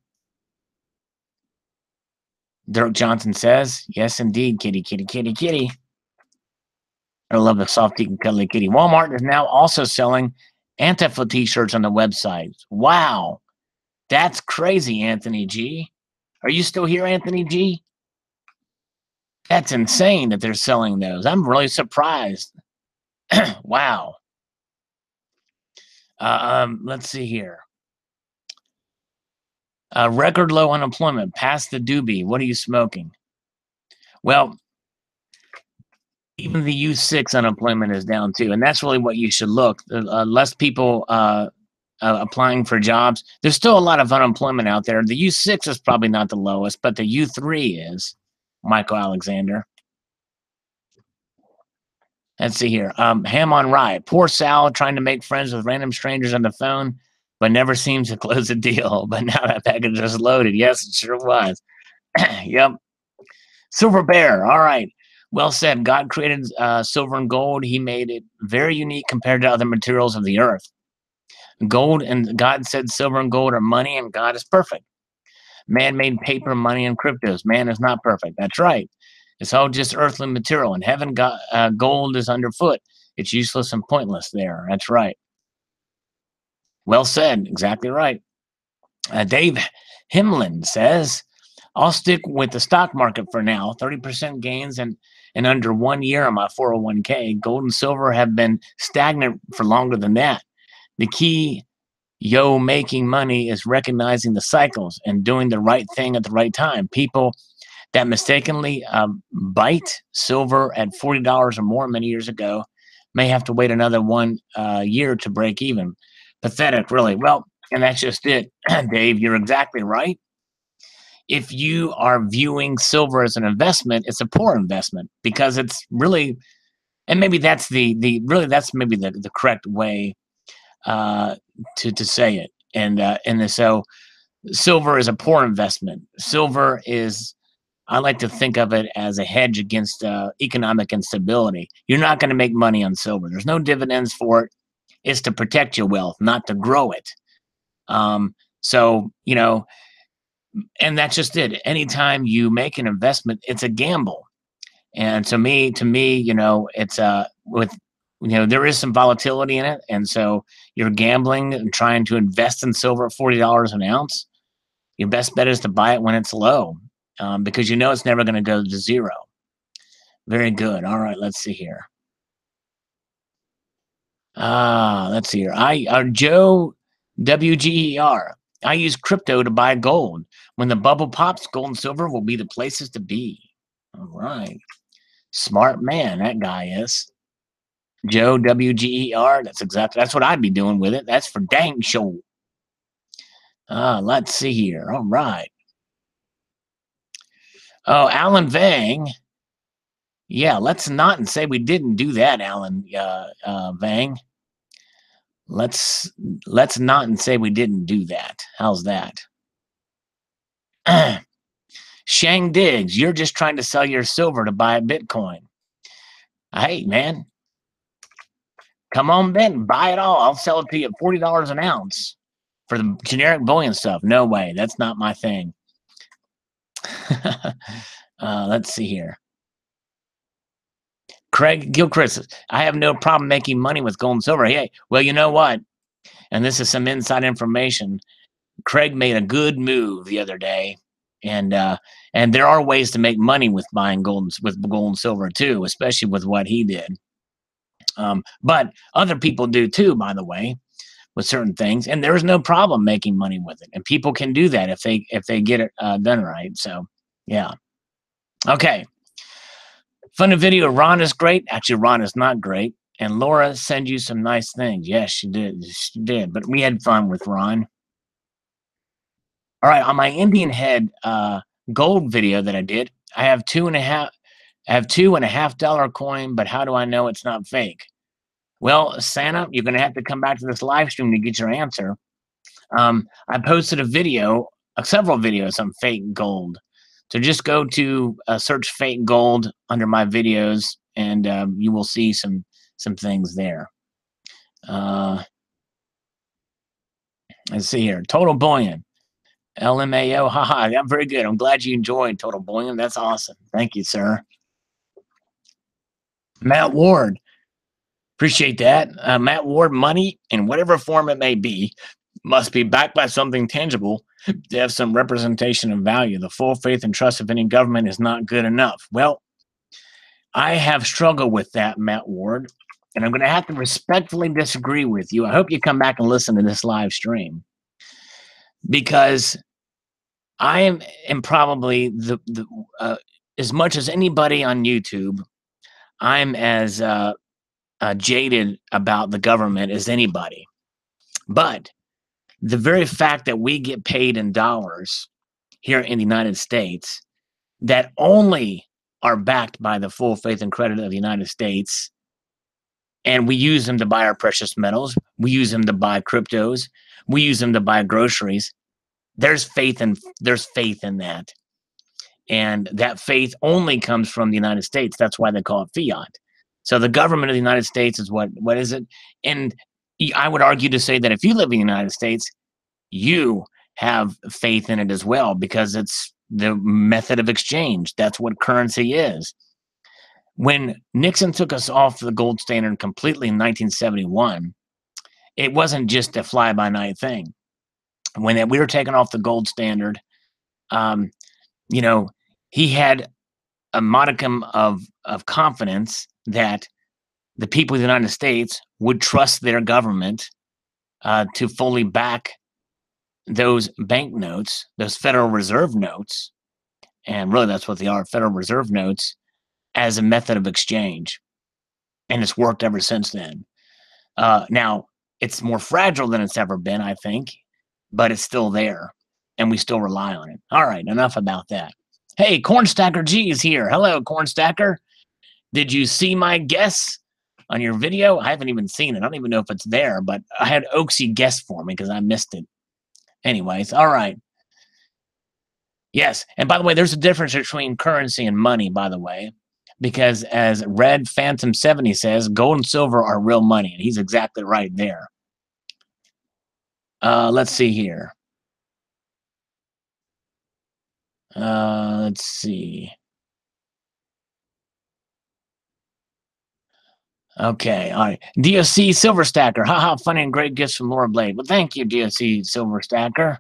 Dirk Johnson says, yes, indeed, kitty. I love the soft and cuddly kitty. Walmart is now also selling Antifa t-shirts on the website. Wow, that's crazy, Anthony G. Are you still here, Anthony G? That's insane that they're selling those. I'm really surprised. Wow. Let's see here. Record low unemployment. Past the doobie. What are you smoking? Well, even the U6 unemployment is down too, and that's really what you should look. Less people applying for jobs. There's still a lot of unemployment out there. The U6 is probably not the lowest, but the U3 is. Michael Alexander. Let's see here. Ham on Rye. Poor Sal trying to make friends with random strangers on the phone, but never seems to close a deal. But now that package is loaded. Yes, it sure was. Yep. Silver Bear. All right. Well said. God created silver and gold. He made it very unique compared to other materials of the earth. Gold, and God said silver and gold are money, and God is perfect. Man-made paper, money, and cryptos. Man is not perfect. That's right. It's all just earthly material, and heaven got gold is underfoot. It's useless and pointless there. That's right. Well said. Exactly right. Dave Himlin says, I'll stick with the stock market for now. 30% gains in under 1 year on my 401k. Gold and silver have been stagnant for longer than that. The key, making money is recognizing the cycles and doing the right thing at the right time. People that mistakenly bite silver at $40 or more many years ago may have to wait another 1 year to break even. Pathetic, really. Well, and that's just it, Dave. You're exactly right. If you are viewing silver as an investment, it's a poor investment because it's really, and maybe that's the really that's maybe the correct way uh, to say it. So silver is a poor investment. Silver is, I like to think of it as a hedge against economic instability. You're not going to make money on silver. There's no dividends for it. It's to protect your wealth, not to grow it. So, and that's just it. Anytime you make an investment, it's a gamble. And to me, it's with there is some volatility in it, and so you're gambling and trying to invest in silver at $40 an ounce. Your best bet is to buy it when it's low, because it's never going to go to zero. Very good. All right, let's see here. Let's see here. Joe WGER. I use crypto to buy gold. When the bubble pops, gold and silver will be the places to be. All right. Smart man, that guy is. Joe WGER. That's what I'd be doing with it. That's for dang sure. Let's see here. All right. Oh, Alan Vang. Yeah, let's not and say we didn't do that, Alan Vang. Let's not and say we didn't do that. How's that? Shang Diggs, you're just trying to sell your silver to buy a Bitcoin. Hey, man, come on, Ben, buy it all. I'll sell it to you at $40 an ounce for the generic bullion stuff. No way, that's not my thing. Let's see here. Craig Gilchrist, I have no problem making money with gold and silver. Hey, well, you know what? And this is some inside information. Craig made a good move the other day, and there are ways to make money with buying gold and silver too, especially with what he did. But other people do too, by the way, with certain things, and there is no problem making money with it, and people can do that if they get it done right. So, yeah. Okay. Funny video. Ron is great. Actually, Ron is not great. And Laura sent you some nice things. Yes, she did. She did. But we had fun with Ron. All right, on my Indian head gold video that I did, I have $2.50 coin, but how do I know it's not fake? Well, Santa, you're gonna have to come back to this live stream to get your answer. I posted several videos on fake gold. So just go to search fake gold under my videos, and you will see some things there. Let's see here. Total bullion. LMAO, haha, yeah, very good. I'm glad you enjoyed Total Bullion. That's awesome. Thank you, sir. Matt Ward, appreciate that. Matt Ward, money in whatever form it may be must be backed by something tangible to have some representation of value. The full faith and trust of any government is not good enough. Well, I have struggled with that, Matt Ward, and I'm going to have to respectfully disagree with you. I hope you come back and listen to this live stream, because I am probably the as much as anybody on YouTube, I'm as jaded about the government as anybody. But the very fact that we get paid in dollars here in the United States that only are backed by the full faith and credit of the United States, and we use them to buy our precious metals, we use them to buy cryptos, we use them to buy groceries. There's faith in that. And that faith only comes from the United States. That's why they call it fiat. So the government of the United States is what is it? And I would argue to say that if you live in the United States, you have faith in it as well, because it's the method of exchange. That's what currency is. When Nixon took us off the gold standard completely in 1971, it wasn't just a fly-by-night thing. When we were taken off the gold standard, um, you know, he had a modicum of confidence that the people of the United States would trust their government to fully back those banknotes, those Federal Reserve notes, and really that's what they are, Federal Reserve notes, as a method of exchange. And it's worked ever since then. Now, it's more fragile than it's ever been, I think, but it's still there, and we still rely on it. All right, enough about that. Hey, Cornstacker G is here. Hello, Cornstacker. Did you see my guess on your video? I haven't even seen it. I don't even know if it's there, but I had Oaksy guess for me because I missed it. Anyways, all right. Yes, and by the way, there's a difference between currency and money, by the way, because as Red Phantom 70 says, gold and silver are real money, and he's exactly right there. Let's see here. Let's see. Okay, all right. DOC Silver Stacker. Haha, funny and great gifts from Laura Blade. Well, thank you, DOC Silver Stacker.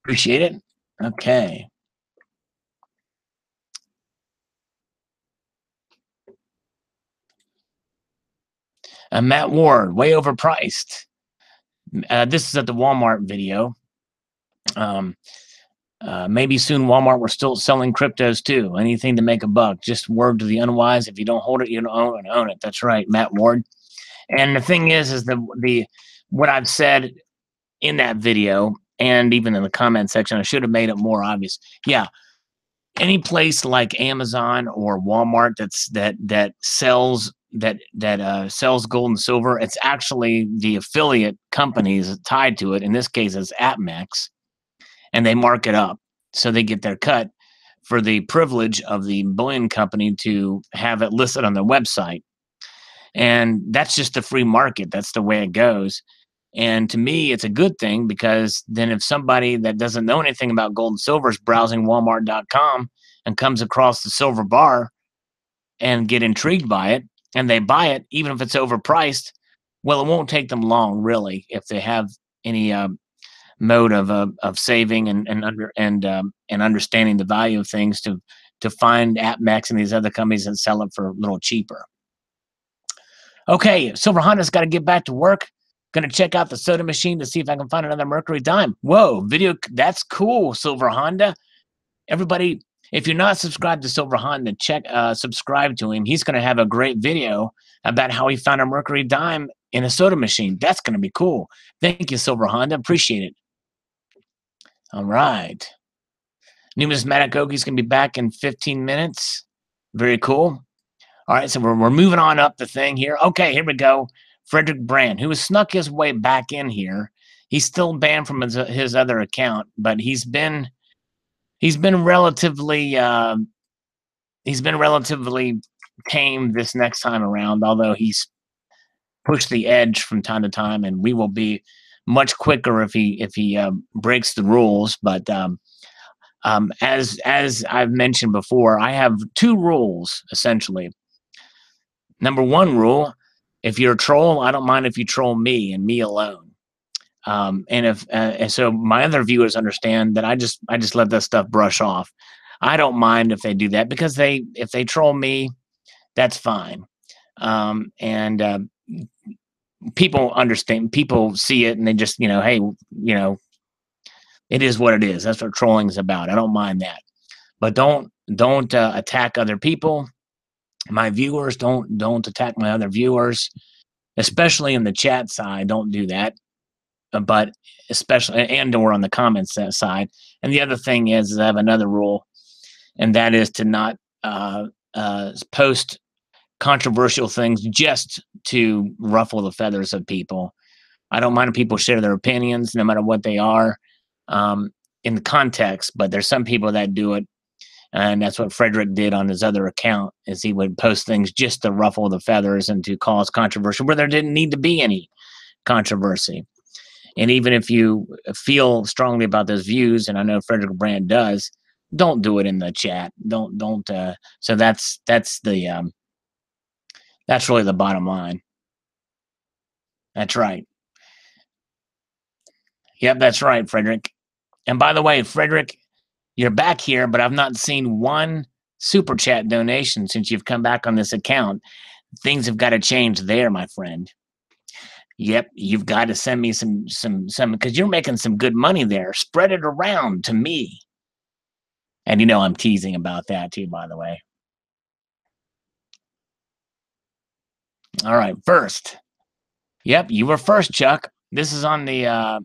Appreciate it. Okay. Matt Ward, way overpriced. This is at the Walmart video. Maybe soon Walmart will still selling cryptos too. Anything to make a buck. Just word to the unwise: if you don't hold it, you don't own it. That's right, Matt Ward. And the thing is the what I've said in that video and even in the comment section, I should have made it more obvious. Yeah, any place like Amazon or Walmart that sells sells gold and silver, it's actually the affiliate companies tied to it. In this case, it's AppMex, and they mark it up so they get their cut for the privilege of the bullion company to have it listed on their website. And that's just the free market. That's the way it goes. And to me, it's a good thing, because then if somebody that doesn't know anything about gold and silver is browsing walmart.com and comes across the silver bar and get intrigued by it, and they buy it, even if it's overpriced, well, it won't take them long, really, if they have any mode of saving and understanding the value of things, to find AppMex and these other companies that sell it for a little cheaper. Okay, Silver Honda's got to get back to work. Gonna check out the soda machine to see if I can find another Mercury dime. Whoa, video, that's cool, Silver Honda. Everybody, if you're not subscribed to Silver Honda, subscribe to him. He's gonna have a great video about how he found a Mercury dime in a soda machine. That's gonna be cool. Thank you, Silver Honda. Appreciate it. All right. Numismatic Okie's gonna be back in 15 minutes. Very cool. All right, so we're moving on up the thing here. Okay, here we go. Frederick Brand, who has snuck his way back in here. He's still banned from his other account, but he's been relatively tame this next time around. Although he's pushed the edge from time to time, and we will be much quicker if he breaks the rules. But as I've mentioned before, I have two rules essentially. Number one rule: if you're a troll, I don't mind if you troll me and me alone. And so my other viewers understand that I just let that stuff brush off. I don't mind if they do that, because if they troll me, that's fine. And people understand, people see it, and they just, hey, it is what it is. That's what trolling is about. I don't mind that, but don't attack other people. My viewers, don't attack my other viewers, especially in the chat side. Don't do that. But especially or on the comments side. And the other thing is I have another rule, and that is to not post controversial things just to ruffle the feathers of people. I don't mind if people share their opinions, no matter what they are, in the context. But there's some people that do it, and that's what Frederick did on his other account, is he would post things just to ruffle the feathers and to cause controversy where there didn't need to be any controversy. And even if you feel strongly about those views, and I know Frederick Brand does, don't do it in the chat. Don't. So that's really the bottom line. That's right. Yep, that's right, Frederick. And by the way, Frederick, you're back here, but I've not seen one super chat donation since you've come back on this account. Things have got to change there, my friend. Yep, you've got to send me some because you're making some good money there. Spread it around to me. And you know I'm teasing about that too, by the way. All right, first. Yep, you were first, Chuck. This is on the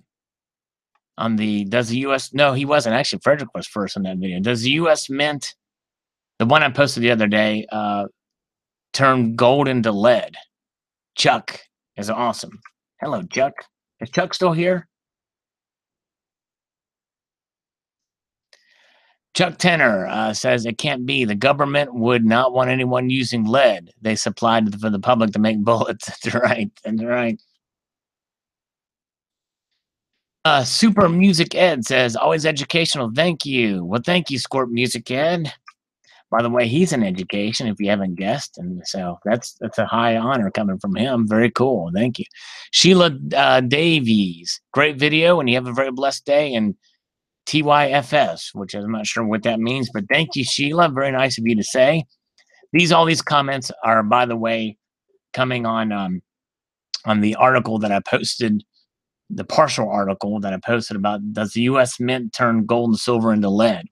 does the US no, he wasn't actually. Frederick was first on that video. Does the US Mint, the one I posted the other day, turn gold into lead? Chuck is awesome. Hello, Chuck. Is Chuck still here? Chuck Tenner says it can't be. The government would not want anyone using lead. They supplied for the public to make bullets. That's right. That's right. Super Music Ed says always educational. Thank you. Well, thank you, Scorp Music Ed. By the way, he's in education, if you haven't guessed, and so that's a high honor coming from him. Very cool. Thank you, Sheila Davies. Great video, and you have a very blessed day. And TYFS, which I'm not sure what that means, but thank you, Sheila. Very nice of you to say. All these comments are, by the way, coming on the article that I posted, the partial article that I posted about does the U.S. Mint turn gold and silver into lead?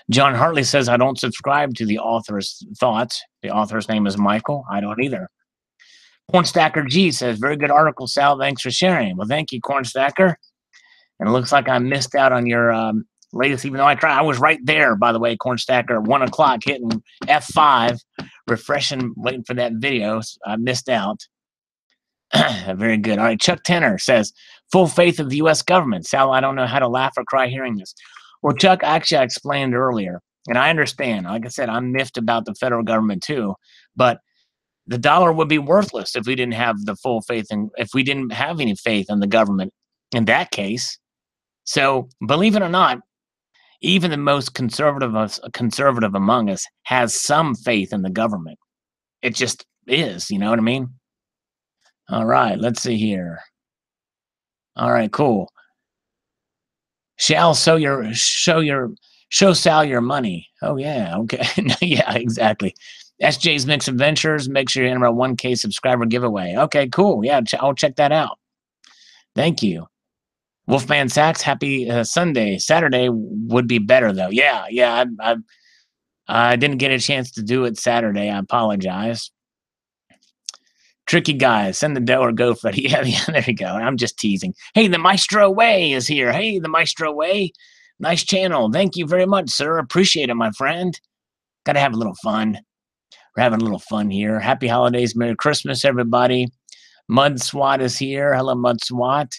John Hartley says, I don't subscribe to the author's thoughts. The author's name is Michael. I don't either. Cornstacker G says, very good article, Sal. Thanks for sharing. Well, thank you, Cornstacker. And it looks like I missed out on your latest, even though I tried. I was right there, by the way, Cornstacker, at 1 o'clock, hitting F5, refreshing, waiting for that video. So I missed out. Very good. All right, Chuck Tenner says, full faith of the U.S. government. Sal, I don't know how to laugh or cry hearing this. Well, Chuck, actually, I explained earlier, and I understand. Like I said, I'm miffed about the federal government too, but the dollar would be worthless if we didn't have the full faith, and if we didn't have any faith in the government in that case. So, believe it or not, even the most conservative among us has some faith in the government. It just is, you know what I mean? All right, let's see here. All right, cool. Show Sal your money. Oh yeah, okay. Yeah, exactly. SJ's Mix Adventures. Make sure you enter a 1K subscriber giveaway. Okay, cool. Yeah, I'll check that out. Thank you. Wolfman Sachs, happy Sunday. Saturday would be better though. Yeah. I didn't get a chance to do it Saturday. I apologize. Tricky guys, send the dough or go, Freddie. Yeah, there you go. I'm just teasing. Hey, the Maestro Way is here. Hey, the Maestro Way. Nice channel. Thank you very much, sir. Appreciate it, my friend. Got to have a little fun. We're having a little fun here. Happy holidays. Merry Christmas, everybody. Mud SWAT is here. Hello, Mud SWAT.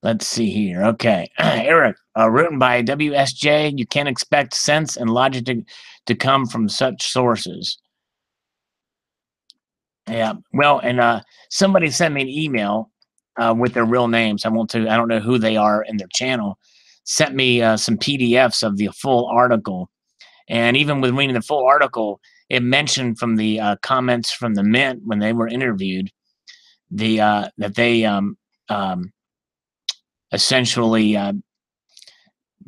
Let's see here. Okay. Eric, written by WSJ, you can't expect sense and logic to come from such sources. Yeah. Well, and somebody sent me an email with their real names. I don't know who they are in their channel. Sent me some PDFs of the full article. And even with reading the full article, it mentioned from the comments from the Mint when they were interviewed, that they essentially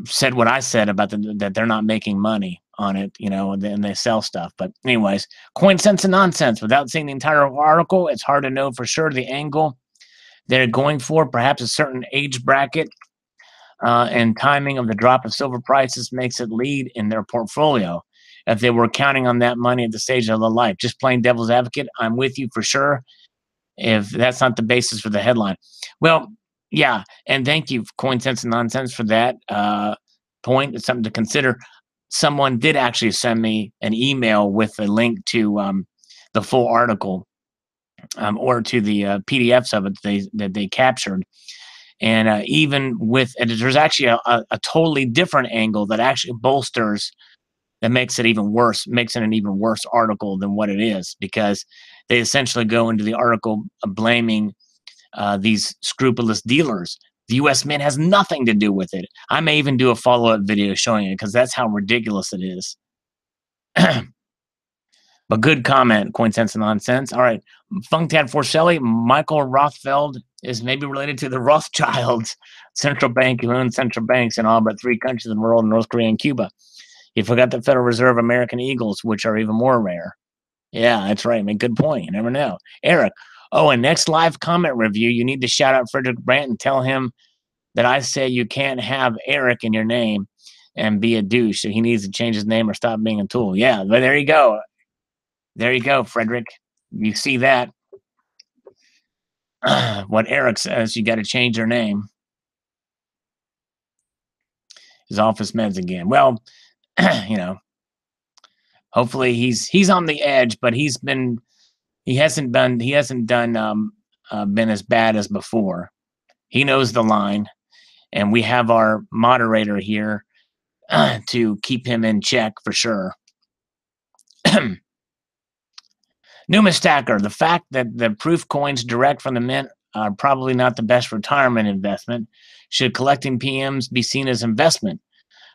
said what I said about that they're not making money on it, you know, and they sell stuff. But anyways, coin sense and nonsense. Without seeing the entire article, it's hard to know for sure the angle they're going for. Perhaps a certain age bracket and timing of the drop of silver prices makes it lead in their portfolio. If they were counting on that money at the stage of their life, just playing devil's advocate, I'm with you for sure. If that's not the basis for the headline. Well, yeah, and thank you, Coin Sense and Nonsense, for that point. It's something to consider. Someone did actually send me an email with a link to the full article or to the PDFs of it that they captured. And even with there's actually a totally different angle that actually bolsters, that makes it even worse, makes it an even worse article than what it is, because they essentially go into the article blaming these scrupulous dealers. The U.S. Mint has nothing to do with it. I may even do a follow-up video showing it because that's how ridiculous it is. But good comment, Coin Sense and Nonsense. All right. Funktad Forcelli, Michael Rothfeld is maybe related to the Rothschilds, central bank who owns central banks in all but 3 countries in the world, North Korea and Cuba. You forgot the Federal Reserve American Eagles, which are even more rare. Yeah, that's right. I mean, good point. You never know. Eric, and next live comment review, you need to shout out Frederick Brandt and tell him that I say you can't have Eric in your name and be a douche. So he needs to change his name or stop being a tool. Yeah, but there you go. There you go, Frederick. You see that? What Eric says, you got to change your name. His office meds again. Well, hopefully he's on the edge, but he hasn't been as bad as before. He knows the line, and we have our moderator here to keep him in check for sure. Numa Stacker, the fact that the proof coins direct from the mint are probably not the best retirement investment. Should collecting PMs be seen as investment?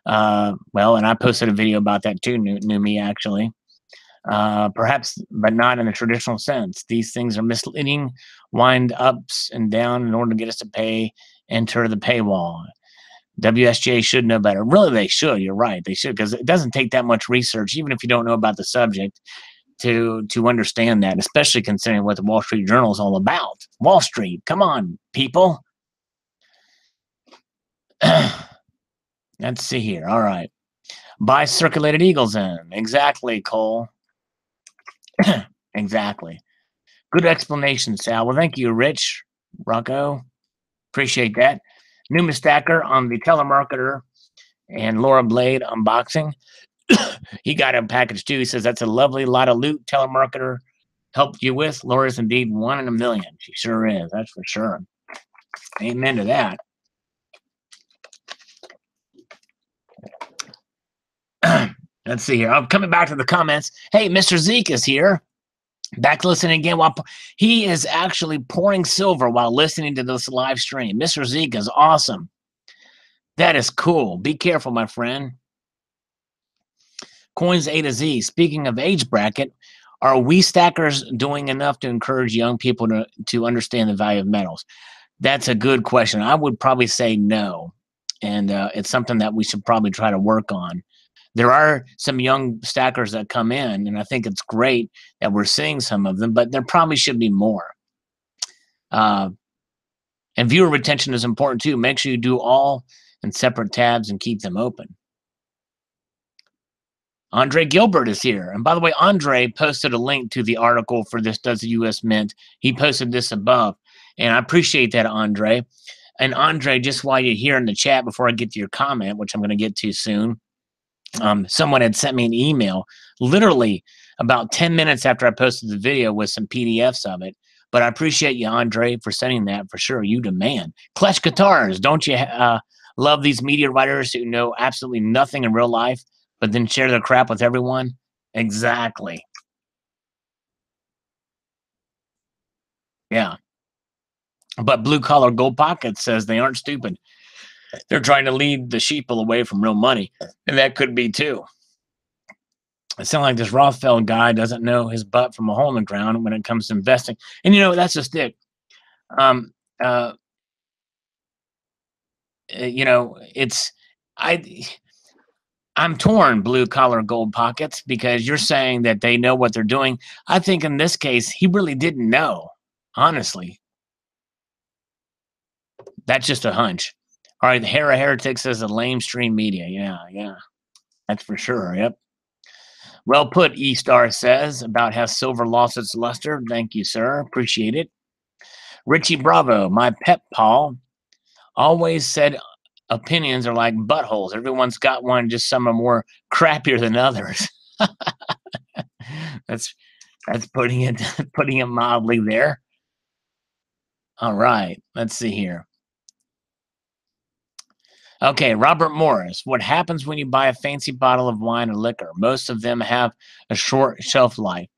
Well, and I posted a video about that too, Numi, actually. Perhaps, but not in a traditional sense. These things are misleading, wind ups and down in order to get us to enter the paywall. WSJ should know better. Really, they should. You're right. They should, because it doesn't take that much research, even if you don't know about the subject, to understand that, especially considering what the Wall Street Journal is all about. Wall Street, come on, people. Let's see here. All right. Buy circulated Eagles in. Exactly, Cole. Exactly. Good explanation, Sal. Well, thank you, Rich. Rocco. Appreciate that. Numa Stacker on the telemarketer and Laura Blade unboxing. He got a package too. He says that's a lovely lot of loot telemarketer helped you with. Laura's indeed 1 in a million. She sure is. That's for sure. Amen to that. Let's see here. I'm coming back to the comments. Hey, Mr. Zeke is here. Back listening again. While he is actually pouring silver while listening to this live stream. Mr. Zeke is awesome. That is cool. Be careful, my friend. Coins A to Z. Speaking of age bracket, are we stackers doing enough to encourage young people to understand the value of metals? That's a good question. I would probably say no. And it's something that we should probably try to work on. There are some young stackers that come in, and I think it's great that we're seeing some of them, but there probably should be more. And viewer retention is important too. Make sure you do all in separate tabs and keep them open. Andre Gilbert is here. And by the way, Andre posted a link to the article for This Does the U.S. Mint. He posted this above. And I appreciate that, Andre. And Andre, just while you're here in the chat, before I get to your comment, which I'm going to get to soon, someone had sent me an email literally about 10 minutes after I posted the video with some PDFs of it. But I appreciate you, Andre, for sending that for sure. You demand. Clutch Guitars, don't you love these media writers who know absolutely nothing in real life, but then share their crap with everyone? Exactly. Yeah. But Blue Collar Gold Pocket says they aren't stupid. They're trying to lead the sheeple away from real money. And that could be too. It sounds like this Rothfeld guy doesn't know his butt from a hole in the ground when it comes to investing. And, that's just it. I'm torn, Blue Collar Gold Pockets, because you're saying that they know what they're doing. I think in this case, he really didn't know, honestly. That's just a hunch. All right, the Hera Heretic says a lame stream media. Yeah. That's for sure, yep. Well put, E-Star says, about how silver lost its luster. Thank you, sir. Appreciate it. Richie Bravo, my pet Paul, always said opinions are like buttholes. Everyone's got one, just some are more crappier than others. That's putting it mildly there. All right, let's see here. Okay, Robert Morris. What happens when you buy a fancy bottle of wine or liquor? Most of them have a short shelf life.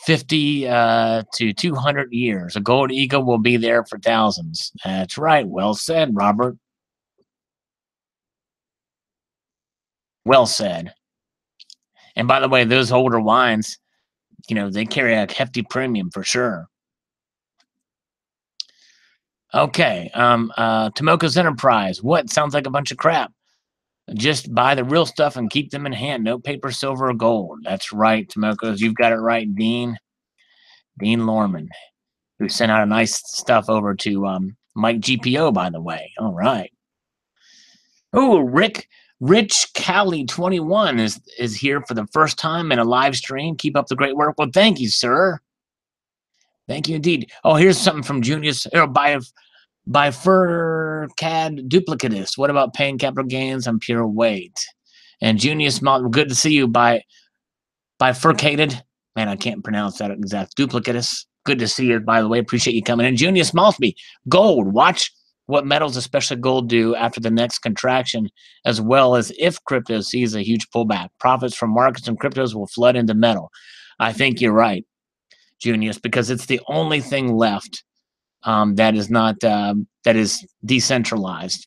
50 to 200 years. A gold eagle will be there for thousands. That's right. Well said, Robert. Well said. And by the way, those older wines, they carry a hefty premium for sure. Okay. Tomoko's Enterprise. What? Sounds like a bunch of crap. Just buy the real stuff and keep them in hand. No paper, silver, or gold. That's right, Tomoko's. You've got it right, Dean Lorman, who sent out a nice stuff over to Mike GPO, by the way. All right. Oh, Rich Cali 21 is here for the first time in a live stream. Keep up the great work. Well, thank you, sir. Thank you indeed. Oh, here's something from Junius. By Furcad Duplicatus. What about paying capital gains on pure weight? And Junius, good to see you. Bifurcated. Man, I can't pronounce that exact. Duplicatus. Good to see you, by the way. Appreciate you coming in. Junius Malsby. Gold. Watch what metals, especially gold, do after the next contraction, as well as if crypto sees a huge pullback. Profits from markets and cryptos will flood into metal. I think you're right, Junius, because it's the only thing left that is not that is decentralized.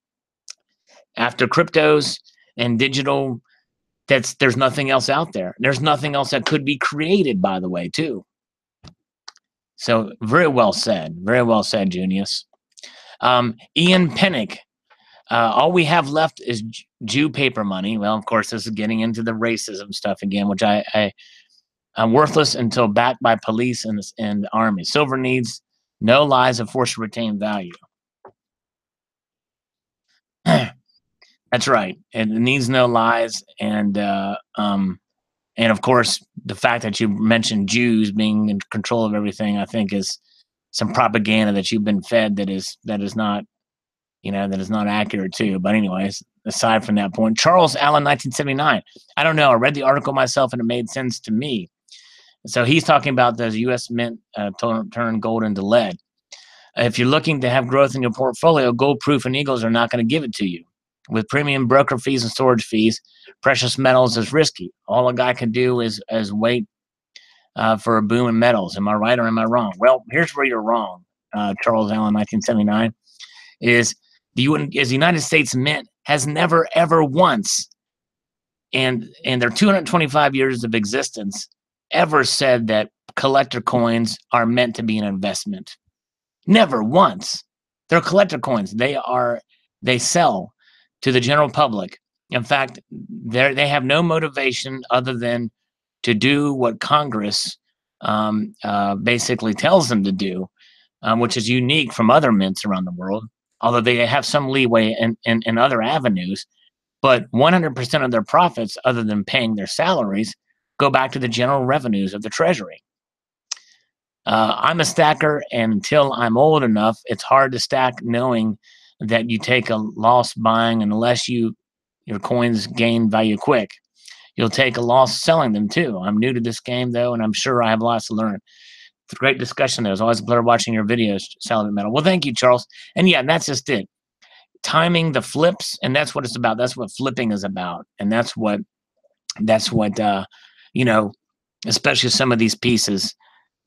After cryptos and digital, there's nothing else out there. There's nothing else that could be created, by the way, too. So very well said, Junius. Ian Pennick. All we have left is Jew paper money. Well, of course, this is getting into the racism stuff again, which I'm worthless until backed by police and the army. Silver needs no lies and force to retain value. That's right. It needs no lies, and of course, the fact that you mentioned Jews being in control of everything, I think, is some propaganda that you've been fed that is not, that is not accurate too. But anyways, aside from that point, Charles Allen, 1979. I don't know. I read the article myself, and it made sense to me. So he's talking about the U.S. Mint turn gold into lead. If you're looking to have growth in your portfolio, Gold Proof and Eagles are not going to give it to you. With premium broker fees and storage fees, precious metals is risky. All a guy can do is wait for a boom in metals. Am I right or am I wrong? Well, here's where you're wrong, Charles Allen, 1979, is the United States Mint has never, ever once, and their 225 years of existence, ever said that collector coins are meant to be an investment. Never once. They're collector coins. They sell to the general public. In fact, they have no motivation other than to do what Congress basically tells them to do, which is unique from other mints around the world, although they have some leeway in other avenues. But 100% of their profits, other than paying their salaries, go back to the general revenues of the Treasury. I'm a stacker, and until I'm old enough, it's hard to stack knowing that you take a loss buying unless your coins gain value quick. You'll take a loss selling them too. I'm new to this game though, and I'm sure I have lots to learn. It's a great discussion. There's always a pleasure watching your videos, Salivate Metal. Well, thank you, Charles. And yeah, that's just it. Timing the flips, and that's what it's about. That's what flipping is about, and that's what especially some of these pieces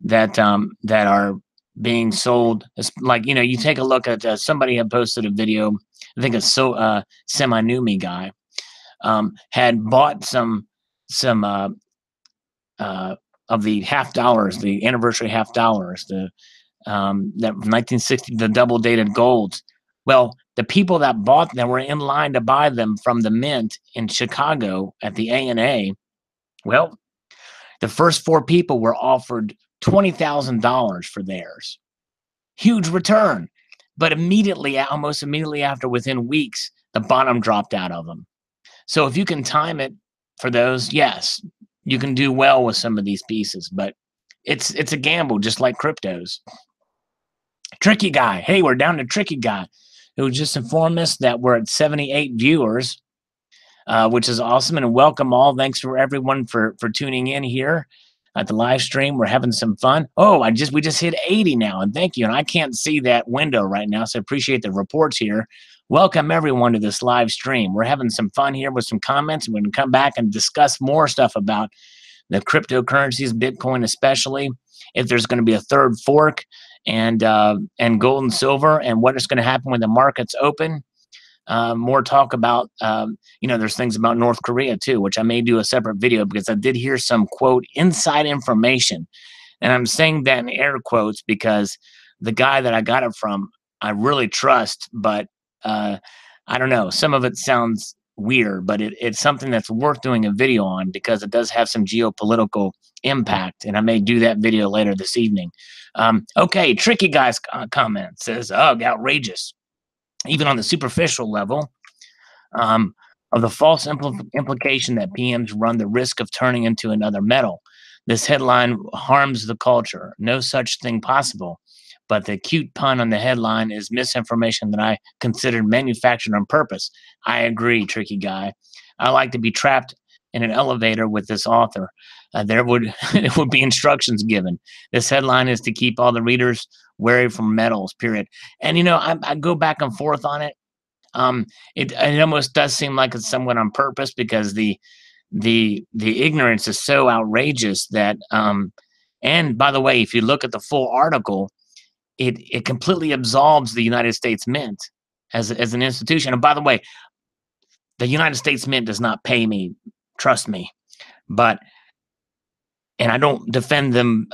that are being sold. It's like, you take a look at somebody had posted a video. I think it's semi-new-me guy had bought some of the $50, the anniversary $50, that 1960, the double dated golds. Well, the people that bought them were in line to buy them from the mint in Chicago at the A&A. Well, the first 4 people were offered $20,000 for theirs. Huge return. But almost immediately after, within weeks, the bottom dropped out of them. So if you can time it for those, yes, you can do well with some of these pieces. But it's a gamble, just like cryptos. Tricky Guy. Hey, we're down to Tricky Guy, who just informed us that we're at 78 viewers, which is awesome. And welcome all. Thanks for everyone for tuning in here at the live stream. We're having some fun. Oh, we just hit 80 now, and thank you. And I can't see that window right now, so I appreciate the reports here. Welcome everyone to this live stream. We're having some fun here with some comments. We're going to come back and discuss more stuff about the cryptocurrencies, Bitcoin especially, if there's going to be a third fork, and gold and silver, and what is going to happen when the markets open. More talk about, there's things about North Korea too, which I may do a separate video, because I did hear some, quote, inside information. And I'm saying that in air quotes because the guy that I got it from, I really trust, but I don't know. Some of it sounds weird, but it's something that's worth doing a video on, because it does have some geopolitical impact. And I may do that video later this evening. Okay, Tricky Guy's comment says, "Ugh, outrageous. Even on the superficial level, um, of the false implication that PMs run the risk of turning into another metal. This headline harms the culture. No such thing possible. But the cute pun on the headline is misinformation that I considered manufactured on purpose." I agree, Tricky Guy. I like to be trapped in an elevator with this author. There would it would be instructions given. This headline is to keep all the readers wary from metals. Period. And I go back and forth on it. It almost does seem like it's somewhat on purpose, because the ignorance is so outrageous that, and by the way, if you look at the full article, it completely absolves the United States Mint as an institution. And by the way, the United States Mint does not pay me, trust me. But and I don't defend them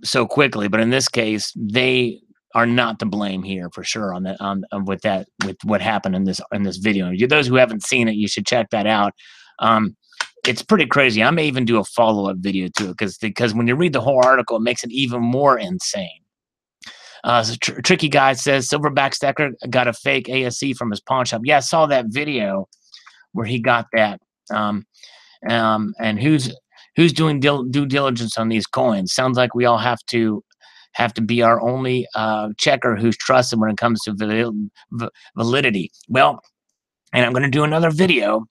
so quickly, but in this case, they are not to blame here for sure with what happened in this video. Those who haven't seen it, you should check that out. It's pretty crazy. I may even do a follow-up video to it, because when you read the whole article, it makes it even more insane. So Tricky Guy says Silverback Stacker got a fake ASC from his pawn shop. Yeah, I saw that video where he got that. And who's doing due diligence on these coins? Sounds like we all have to be our only checker who's trusted when it comes to validity. Well, and I'm going to do another video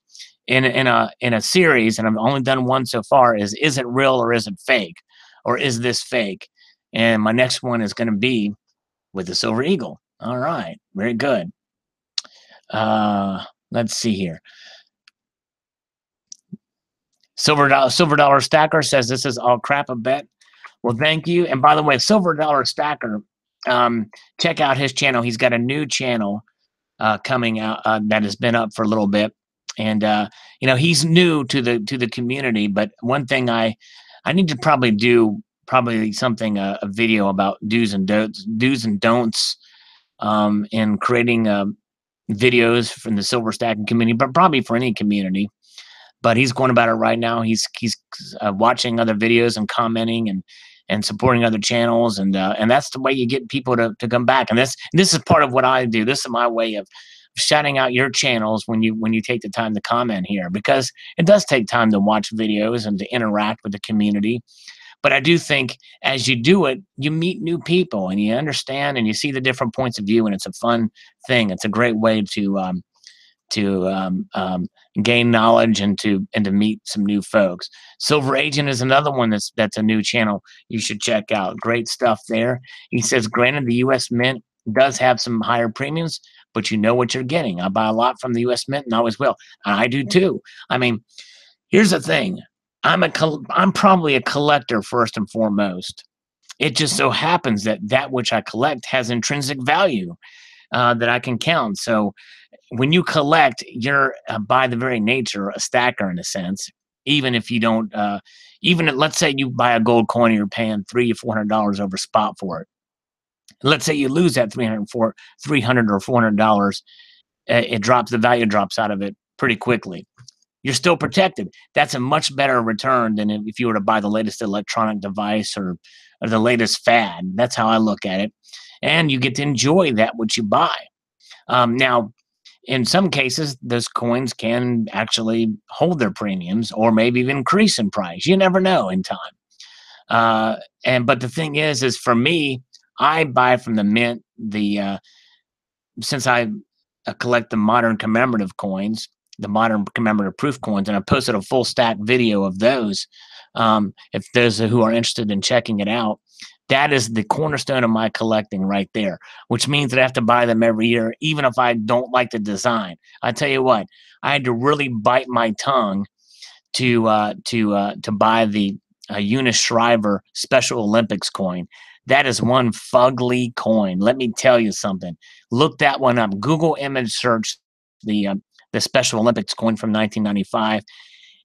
in a series, and I've only done one so far. Is it real or is it fake, or is this fake? And my next one is going to be with the Silver Eagle. All right, very good. Let's see here. Silver Dollar Stacker says this is all crap, a bet. Well, thank you. And by the way, Silver Dollar Stacker, check out his channel. He's got a new channel coming out that has been up for a little bit, and he's new to the community. But one thing I need to probably do something, a video about do's and don'ts in creating videos from the silver stacking community, but probably for any community. But he's going about it right now. He's watching other videos and commenting and supporting other channels, and that's the way you get people to come back. And this is part of what I do. This is my way of shouting out your channels when you take the time to comment here, because it does take time to watch videos and to interact with the community. But I do think as you do it, you meet new people and you understand and you see the different points of view, and it's a fun thing. It's a great way to gain knowledge and to meet some new folks. Silver Agent is another one that's a new channel you should check out. Great stuff there. He says, granted, the U.S. Mint does have some higher premiums, but you know what you're getting. I buy a lot from the U.S. Mint and always will. And I do too. I mean, here's the thing. I'm probably a collector first and foremost. It just so happens that which I collect has intrinsic value that I can count. So when you collect, you're by the very nature a stacker in a sense. Even if you don't, let's say you buy a gold coin and you're paying $300 or $400 over spot for it. Let's say you lose that $300 or $400, the value drops out of it pretty quickly. You're still protected. That's a much better return than if you were to buy the latest electronic device or the latest fad. That's how I look at it. And you get to enjoy that which you buy. Now, in some cases, those coins can actually hold their premiums or maybe even increase in price. You never know in time. But the thing is for me, I buy from the mint. Since I collect the modern commemorative coins, the modern commemorative proof coins, and I posted a full stack video of those. If those who are interested in checking it out, that is the cornerstone of my collecting right there, which means that I have to buy them every year, even if I don't like the design. I tell you what, I had to really bite my tongue to buy the Eunice Shriver Special Olympics coin. That is one fugly coin. Let me tell you something. Look that one up. Google image search the uh, the Special Olympics coin from 1995.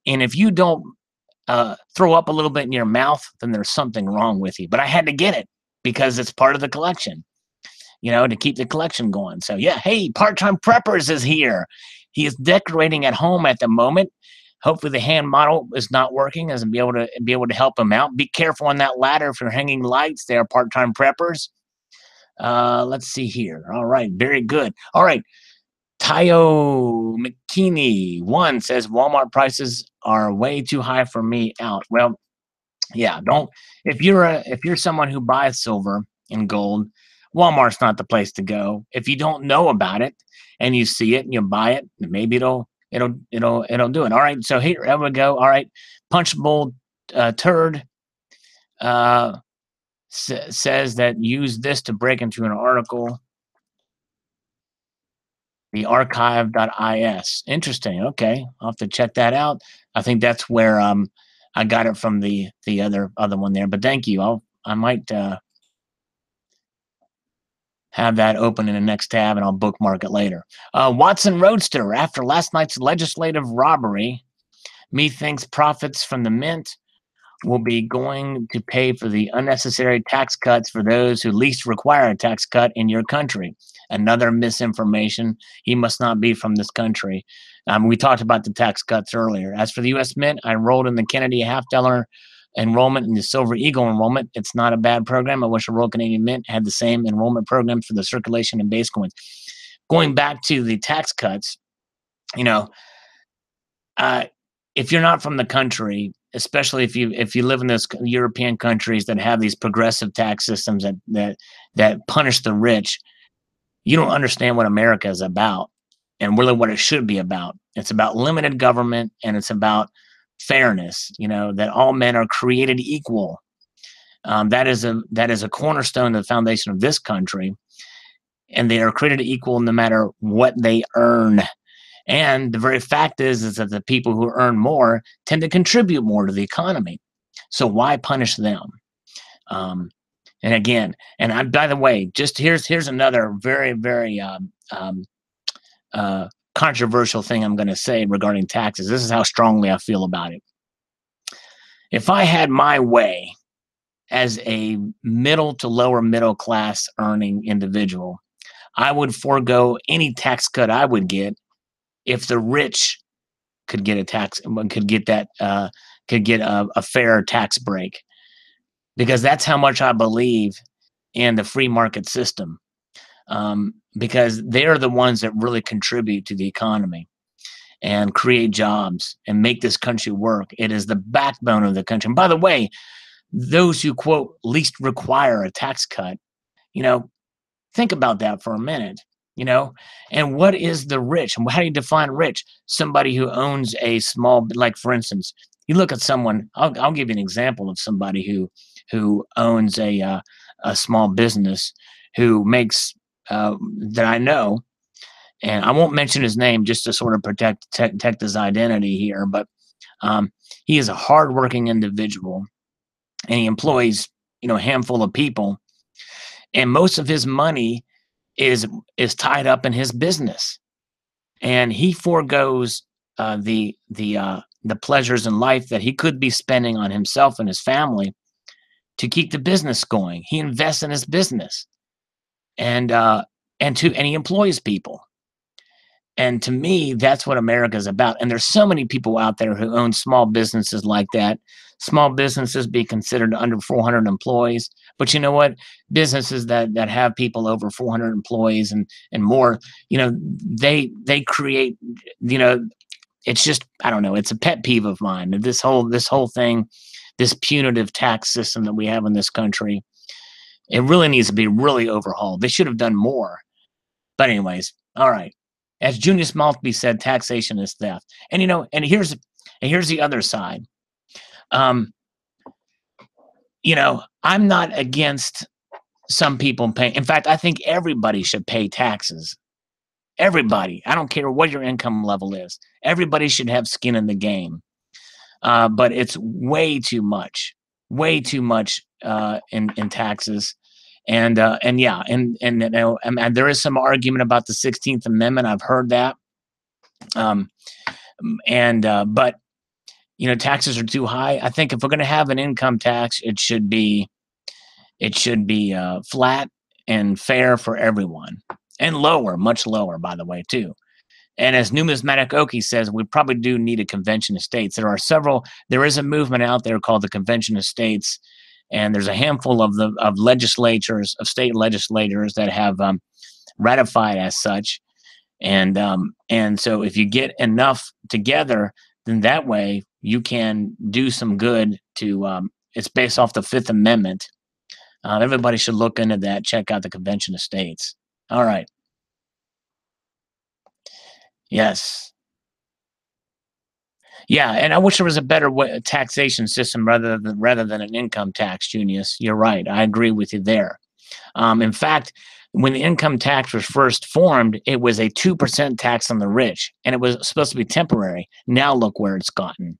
And if you don't throw up a little bit in your mouth, then there's something wrong with you. But I had to get it because it's part of the collection, to keep the collection going. So yeah, hey, Part-Time Preppers is here. He is decorating at home at the moment. Hopefully the hand model is not working, as be able to help him out. Be careful on that ladder if you're hanging lights there, Part-Time Preppers. Let's see here. All right, very good. All right. Tayo McKinney one says Walmart prices are way too high for me out. Well, yeah, don't if you're someone who buys silver and gold, Walmart's not the place to go. If you don't know about it and you see it and you buy it, maybe it'll do it. All right, so here we go. All right, Punchbowl Turd says that use this to break into an article. The archive.is. Interesting. Okay, I'll have to check that out. I think that's where I got it from the other one there. But thank you. I might have that open in the next tab, and I'll bookmark it later. Watson Roadster. After last night's legislative robbery, methinks profits from the mint will be going to pay for the unnecessary tax cuts for those who least require a tax cut in your country. Another misinformation. He must not be from this country. We talked about the tax cuts earlier. As for the U.S. Mint, I enrolled in the Kennedy $50 enrollment and the Silver Eagle enrollment. It's not a bad program. I wish a Royal Canadian Mint had the same enrollment programs for the circulation and base coins. Going back to the tax cuts, if you're not from the country, especially if you live in those European countries that have these progressive tax systems that punish the rich, you don't understand what America is about and really what it should be about. It's about limited government, and it's about fairness, that all men are created equal. That is a cornerstone of the foundation of this country, and they are created equal no matter what they earn. And the very fact is that the people who earn more tend to contribute more to the economy. So why punish them? And again, by the way, just here's another very, very controversial thing I'm going to say regarding taxes. This is how strongly I feel about it. If I had my way as a middle to lower middle class earning individual, I would forego any tax cut I would get if the rich could get a fair tax break, because that's how much I believe in the free market system. Because they're the ones that really contribute to the economy and create jobs and make this country work. It is the backbone of the country. And by the way, those who quote least require a tax cut, think about that for a minute. And what is the rich? And how do you define rich? Somebody who owns a small, like for instance, you look at someone. I'll give you an example of somebody who owns a small business, who makes that I know, and I won't mention his name just to sort of protect his identity here. But he is a hardworking individual, and he employs a handful of people, and most of his money is tied up in his business, and he foregoes the pleasures in life that he could be spending on himself and his family to keep the business going. He invests in his business, and he employs people. And to me, that's what America is about. And there's so many people out there who own small businesses like that. Small businesses be considered under 400 employees. But you know what? Businesses that have people over 400 employees and more, they create, it's just, I don't know, it's a pet peeve of mine. This whole thing, this punitive tax system that we have in this country, it really needs to be really overhauled. They should have done more. But anyways, all right. As Junius Maltby said, taxation is theft. And here's the other side. I'm not against some people paying. In fact, I think everybody should pay taxes. Everybody. I don't care what your income level is. Everybody should have skin in the game. but it's way too much in taxes. And yeah, and you know, and there is some argument about the 16th Amendment. I've heard that. Um, and But you know, taxes are too high. I think if we're going to have an income tax, it should be flat and fair for everyone, and lower, much lower, by the way, too. And as Numismatic Oki says, we probably do need a convention of states. There is a movement out there called the Convention of States, and there's a handful of legislatures, of state legislators that have ratified as such. And so if you get enough together, then that way you can do some good to, it's based off the Fifth Amendment. Everybody should look into that. Check out the Convention of States. All right. Yes. Yeah, and I wish there was a better taxation system rather than an income tax, Junius. You're right. I agree with you there. In fact, when the income tax was first formed, it was a 2% tax on the rich, and it was supposed to be temporary. Now look where it's gotten.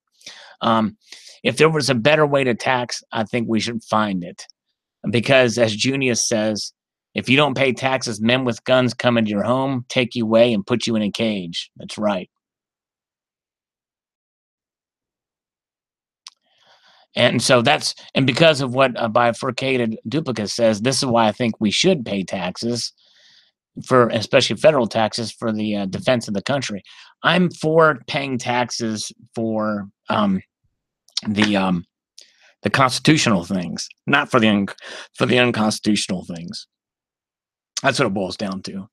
Um, if there was a better way to tax, I think we should find it. Because as Junius says, if you don't pay taxes, men with guns come into your home, take you away, and put you in a cage. That's right. And so and because of what bifurcated duplicate says, this is why I think we should pay taxes, for especially federal taxes, for the defense of the country. I'm for paying taxes for the um, the constitutional things, not for for the unconstitutional things. That's what it boils down to.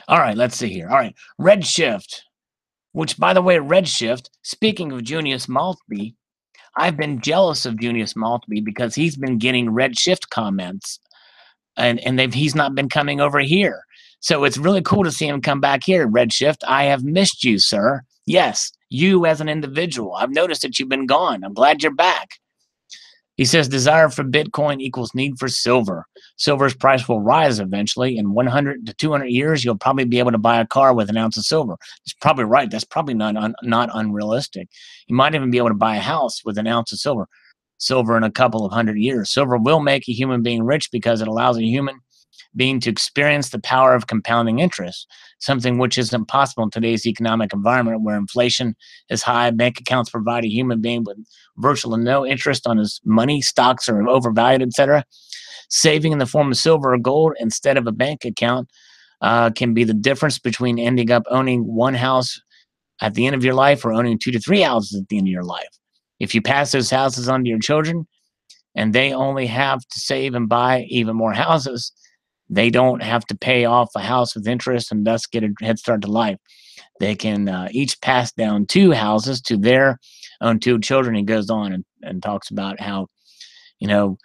All right, let's see here. All right, Redshift, which, by the way, Redshift. Speaking of Junius Maltby, I've been jealous of Junius Maltby because he's been getting Redshift comments, and he's not been coming over here. So it's really cool to see him come back here. Redshift, I have missed you, sir. Yes, you as an individual. I've noticed that you've been gone. I'm glad you're back. He says desire for Bitcoin equals need for silver. Silver's price will rise eventually. In 100 to 200 years, you'll probably be able to buy a car with an ounce of silver. He's probably right. That's probably not unrealistic. You might even be able to buy a house with an ounce of silver. Silver in a couple of hundred years. Silver will make a human being rich because it allows a human being to experience the power of compounding interest, something which isn't possible in today's economic environment where inflation is high, bank accounts provide a human being with virtually no interest on his money, stocks are overvalued, etc. Saving in the form of silver or gold instead of a bank account can be the difference between ending up owning one house at the end of your life or owning 2 to 3 houses at the end of your life. If you pass those houses on to your children and they only have to save and buy even more houses, they don't have to pay off a house with interest and thus get a head start to life. They can each pass down 2 houses to their own 2 children. He goes on and talks about how, you know,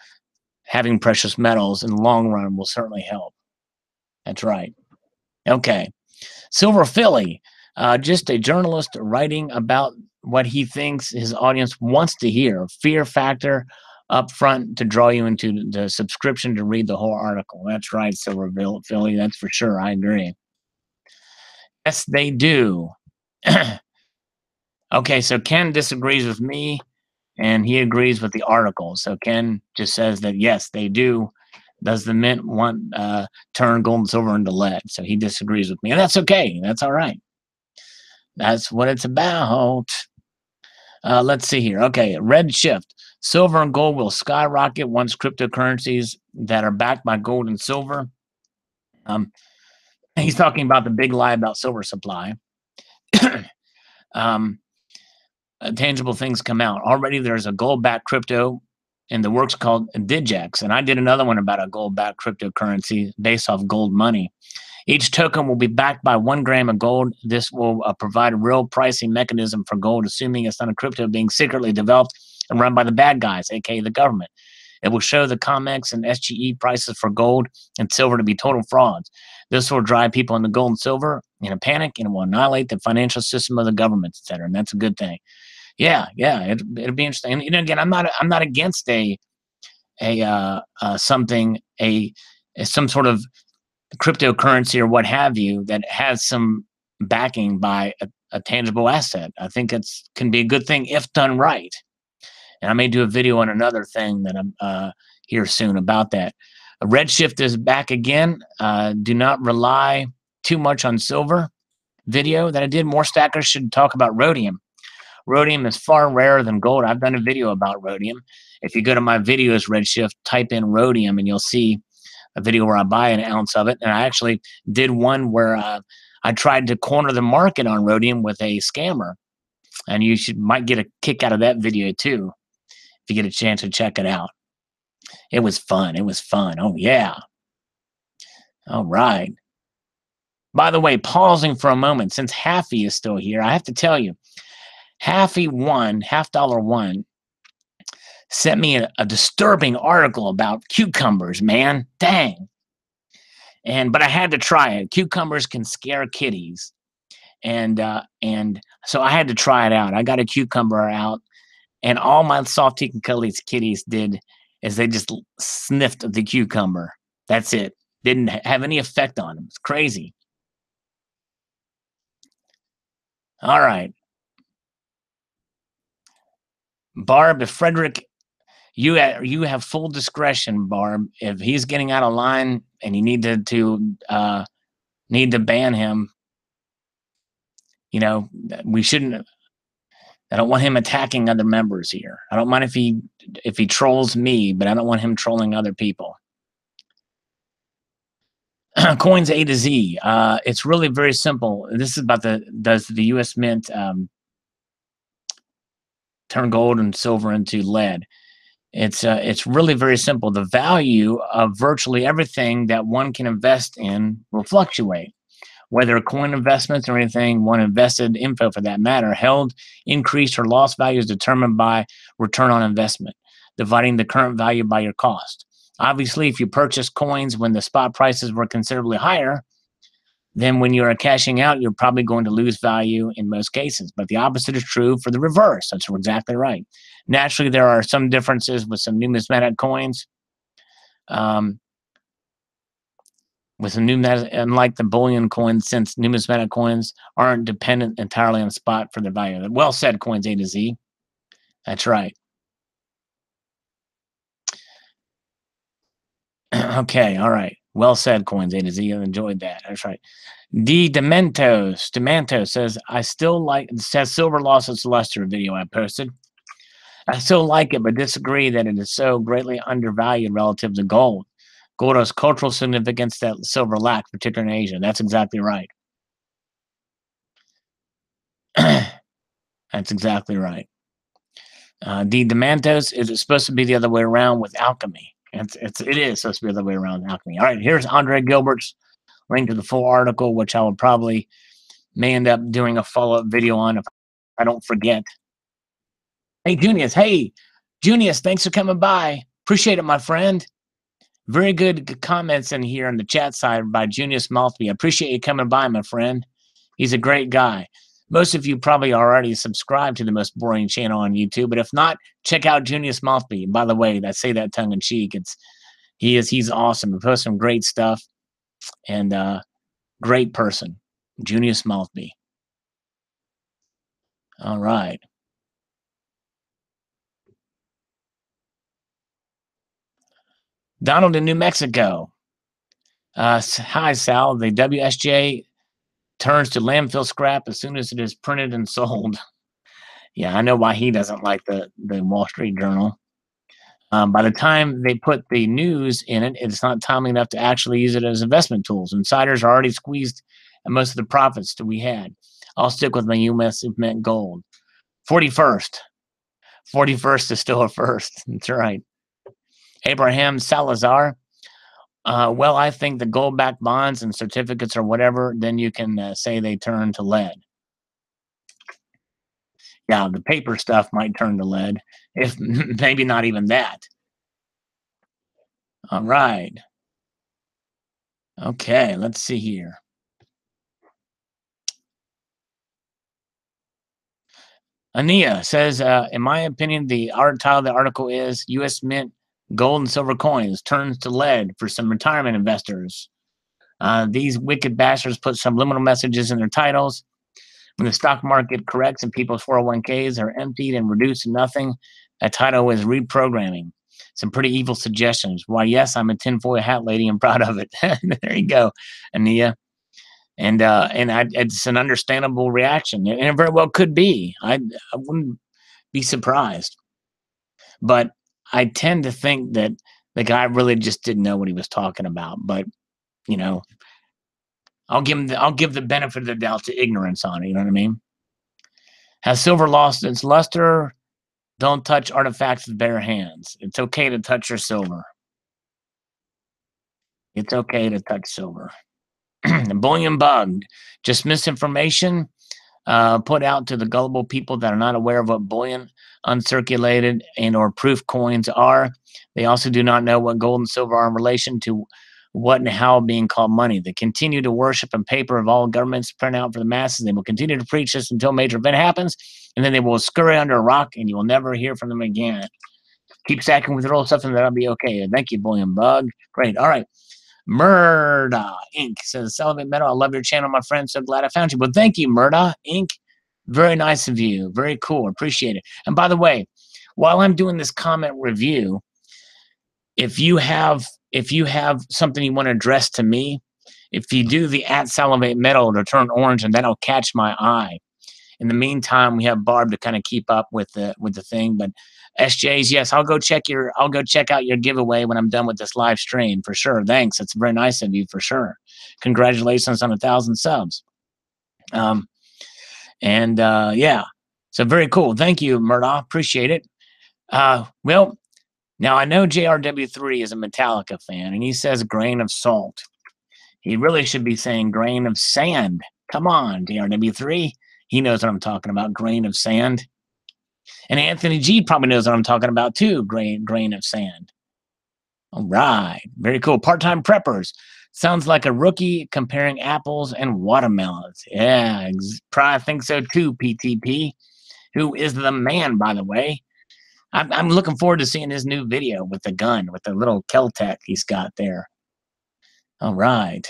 having precious metals in the long run will certainly help. That's right. Okay. Silver Philly, just a journalist writing about what he thinks his audience wants to hear. Fear factor up front to draw you into the subscription to read the whole article. That's right, Silver Philly. That's for sure. I agree. Yes, they do. Okay, so Ken disagrees with me and he agrees with the article. So Ken just says that yes, they do. Does the mint want turn gold and silver into lead? So he disagrees with me, and that's okay. That's all right. That's what it's about. Let's see here. Okay, red shift. Silver and gold will skyrocket once cryptocurrencies that are backed by gold and silver. Um, he's talking about the big lie about silver supply. um, Tangible things come out. Already there's a gold-backed crypto in the works called Digex, and I did another one about a gold-backed cryptocurrency based off gold money. Each token will be backed by 1 gram of gold. This will provide a real pricing mechanism for gold, assuming it's not a crypto being secretly developed and run by the bad guys, aka the government. It will show the COMEX and SGE prices for gold and silver to be total frauds. This will drive people into gold and silver in a panic, and it will annihilate the financial system of the government, etc. And that's a good thing. Yeah, yeah, it'll be interesting. And again, I'm not against something some sort of cryptocurrency or what have you that has some backing by a tangible asset. I think it's can be a good thing if done right. And I may do a video on another thing that I'm here soon about that. Redshift is back again. Do not rely too much on silver. Video that I did. More stackers should talk about rhodium. Rhodium is far rarer than gold. I've done a video about rhodium. If you go to my videos, Redshift, type in rhodium, and you'll see a video where I buy an ounce of it. And I actually did one where I tried to corner the market on rhodium with a scammer. And you might get a kick out of that video too, if you get a chance to check it out. It was fun. It was fun. Oh, yeah. All right. By the way, pausing for a moment, since Haffy is still here, I have to tell you, Haffy1, $1 sent me a disturbing article about cucumbers, man. Dang. But I had to try it. Cucumbers can scare kitties. And so I had to try it out. I got a cucumber out, and all my soft kitties did is they just sniffed the cucumber. That's it. Didn't have any effect on them. It's crazy. All right. Barb, if Frederick, you have full discretion, Barb. If he's getting out of line and you need to ban him, we shouldn't. I don't want him attacking other members here. I don't mind if he trolls me, but I don't want him trolling other people. Coins A to Z. It's really very simple. This is about does the U.S. Mint turn gold and silver into lead? It's really very simple. The value of virtually everything that one can invest in will fluctuate. Whether coin investments or anything, one invested info for that matter, held, increased, or lost value is determined by return on investment, dividing the current value by your cost. Obviously, if you purchase coins when the spot prices were considerably higher, then when you are cashing out, you're probably going to lose value in most cases. But the opposite is true for the reverse. That's exactly right. Naturally, there are some differences with some numismatic coins. Unlike the bullion coins, since numismatic coins aren't dependent entirely on spot for their value. Well said, Coins A to Z. That's right. Okay, all right. Well said, Coins A to Z. I enjoyed that. That's right. Demento says, says silver lost its luster video I posted. I still like it, but disagree that it is so greatly undervalued relative to gold. Gold has cultural significance that silver lacks, particularly in Asia. That's exactly right. That's exactly right. Demantos, is it supposed to be the other way around with alchemy? It is supposed to be the other way around with alchemy. All right, here's Andre Gilbert's link to the full article, which I will may end up doing a follow-up video on if I don't forget. Hey, Junius. Hey, Junius, thanks for coming by. Appreciate it, my friend. Very good comments in here on the chat side by Junius Maltby. I appreciate you coming by, my friend. He's a great guy. Most of you probably already subscribed to the Most Boring channel on YouTube, but if not, check out Junius Maltby. By the way, I say that tongue in cheek. He's awesome. He posts some great stuff, and great person, Junius Maltby. All right. Donald in New Mexico. Hi, Sal. The WSJ turns to landfill scrap as soon as it is printed and sold. Yeah, I know why he doesn't like the Wall Street Journal. By the time they put the news in it, it's not timely enough to actually use it as investment tools. Insiders are already squeezed at most of the profits that we had. I'll stick with my U.S. Mint gold. 41st. 41st is still a first. That's right. Abraham Salazar. Well, I think the gold-backed bonds and certificates or whatever, then you can say they turn to lead. Yeah, the paper stuff might turn to lead, if maybe not even that. All right. Okay, let's see here. Ania says, in my opinion, the title of the article is U.S. Mint Gold and Silver Coins Turns to Lead for Some Retirement Investors. These wicked bastards put subliminal messages in their titles. When the stock market corrects and people's 401ks are emptied and reduced to nothing, that title is reprogramming. Some pretty evil suggestions. Why, yes, I'm a tinfoil hat lady and proud of it. There you go, Ania. And it's an understandable reaction, and it very well could be. I wouldn't be surprised, but I tend to think that the guy really just didn't know what he was talking about. But you know, I'll give the benefit of the doubt to ignorance on it. You know what I mean? Has silver lost its luster? Don't touch artifacts with bare hands. It's okay to touch your silver. It's okay to touch silver. The bullion bug, just misinformation put out to the gullible people that are not aware of what bullion, uncirculated, and or proof coins are. They also do not know what gold and silver are in relation to what and how being called money. They continue to worship and paper of all governments print out for the masses. They will continue to preach this until a major event happens, and then they will scurry under a rock, and you will never hear from them again. Keep stacking with roll stuff, and that'll be okay. Thank you, bullion bug. Great. All right. Murda Inc. says, Salivate Metal, I love your channel, my friend. So glad I found you. Well, thank you, Murda Inc. Very nice of you. Very cool. Appreciate it. And by the way, while I'm doing this comment review, if you have something you want to address to me, if you do the @Salivate Metal to turn orange, and that'll catch my eye. In the meantime, we have Barb to kind of keep up with the thing. But SJs, yes, I'll go check out your giveaway when I'm done with this live stream for sure. Thanks. That's very nice of you for sure. Congratulations on 1,000 subs. Yeah, so very cool. Thank you, Murdoch. Appreciate it. Well, now I know JRW3 is a Metallica fan, and he says grain of salt. He really should be saying grain of sand. Come on, JRW3. He knows what I'm talking about, grain of sand. And Anthony G probably knows what I'm talking about too, grain of sand. All right, very cool. Part-time preppers. Sounds like a rookie comparing apples and watermelons. Yeah, probably think so too, PTP, who is the man, by the way. I'm looking forward to seeing his new video with the gun, with the little Keltec he's got there. All right.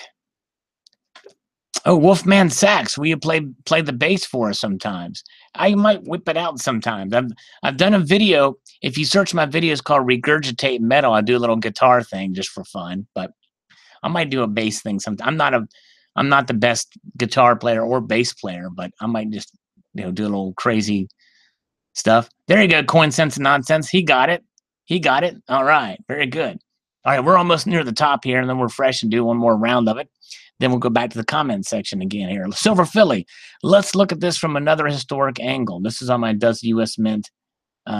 Oh, Wolfman Sax, will you play the bass for us sometimes? I might whip it out sometimes. I've done a video. If you search my videos called Regurgitate Metal, I do a little guitar thing just for fun. But I might do a bass thing sometime. I'm not the best guitar player or bass player, but I might just do a little crazy stuff. There you go, Coin Sense and Nonsense. He got it. He got it. All right, very good. All right, we're almost near the top here, and then we're fresh and do one more round of it. Then we'll go back to the comment section again here. Silver Philly. Let's look at this from another historic angle. This is on my Does U.S. Mint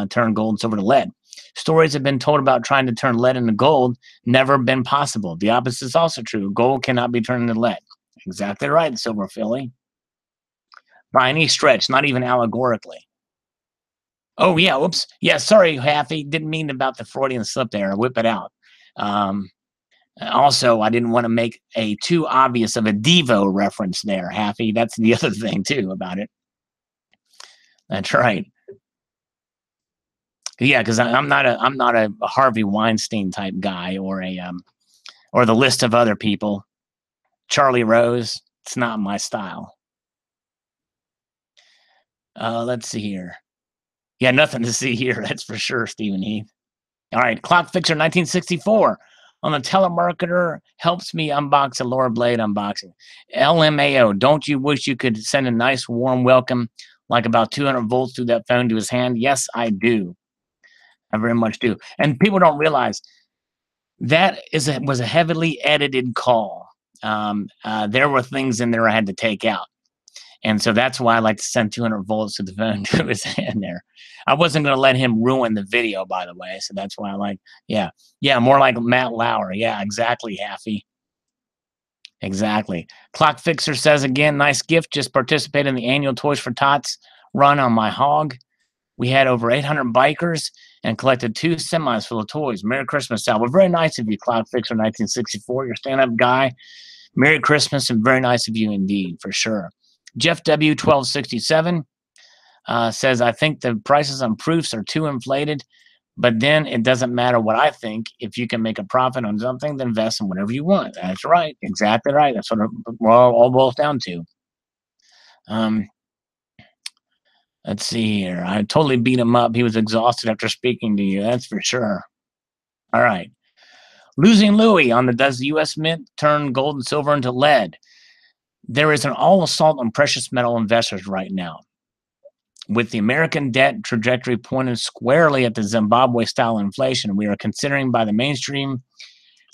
turn gold and silver to lead? Stories have been told about trying to turn lead into gold. Never been possible. The opposite is also true. Gold cannot be turned into lead. Exactly right, Silver Philly. By any stretch, not even allegorically. Oh, yeah, whoops. Yeah, sorry, Happy. Didn't mean about the Freudian slip there. Whip it out. Also, I didn't want to make a too obvious of a Devo reference there, Happy. That's the other thing, too, about it. That's right. Yeah, because I'm not a Harvey Weinstein type guy or the list of other people. Charlie Rose, it's not my style. Let's see here. Yeah, nothing to see here, that's for sure, Stephen Heath. All right, Clock Fixer 1964. On the telemarketer helps me unbox a Laura Blade unboxing. LMAO, don't you wish you could send a nice warm welcome, like about 200 volts through that phone to his hand? Yes, I do. I very much do. And people don't realize that was a heavily edited call. There were things in there I had to take out. And so that's why I like to send 200 volts to the phone to his hand there. I wasn't going to let him ruin the video, by the way. So that's why I like, yeah, more like Matt Lauer. Yeah, exactly, Happy. Exactly. Clock Fixer says again, nice gift. Just participated in the annual Toys for Tots run on my hog. We had over 800 bikers and collected 2 semis full of toys. Merry Christmas, Sal. Well, very nice of you, Clock Fixer 1964. You're a stand-up guy. Merry Christmas and very nice of you indeed, for sure. Jeff W. 1267 says, I think the prices on proofs are too inflated. But then it doesn't matter what I think. If you can make a profit on something, then invest in whatever you want. That's right. Exactly right. That's what it all boils down to. Um, let's see here. I totally beat him up. He was exhausted after speaking to you. That's for sure. All right. Losing Louis on the does the U.S. Mint turn gold and silver into lead? There is an all assault on precious metal investors right now. With the American debt trajectory pointed squarely at the Zimbabwe style inflation, we are considering by the mainstream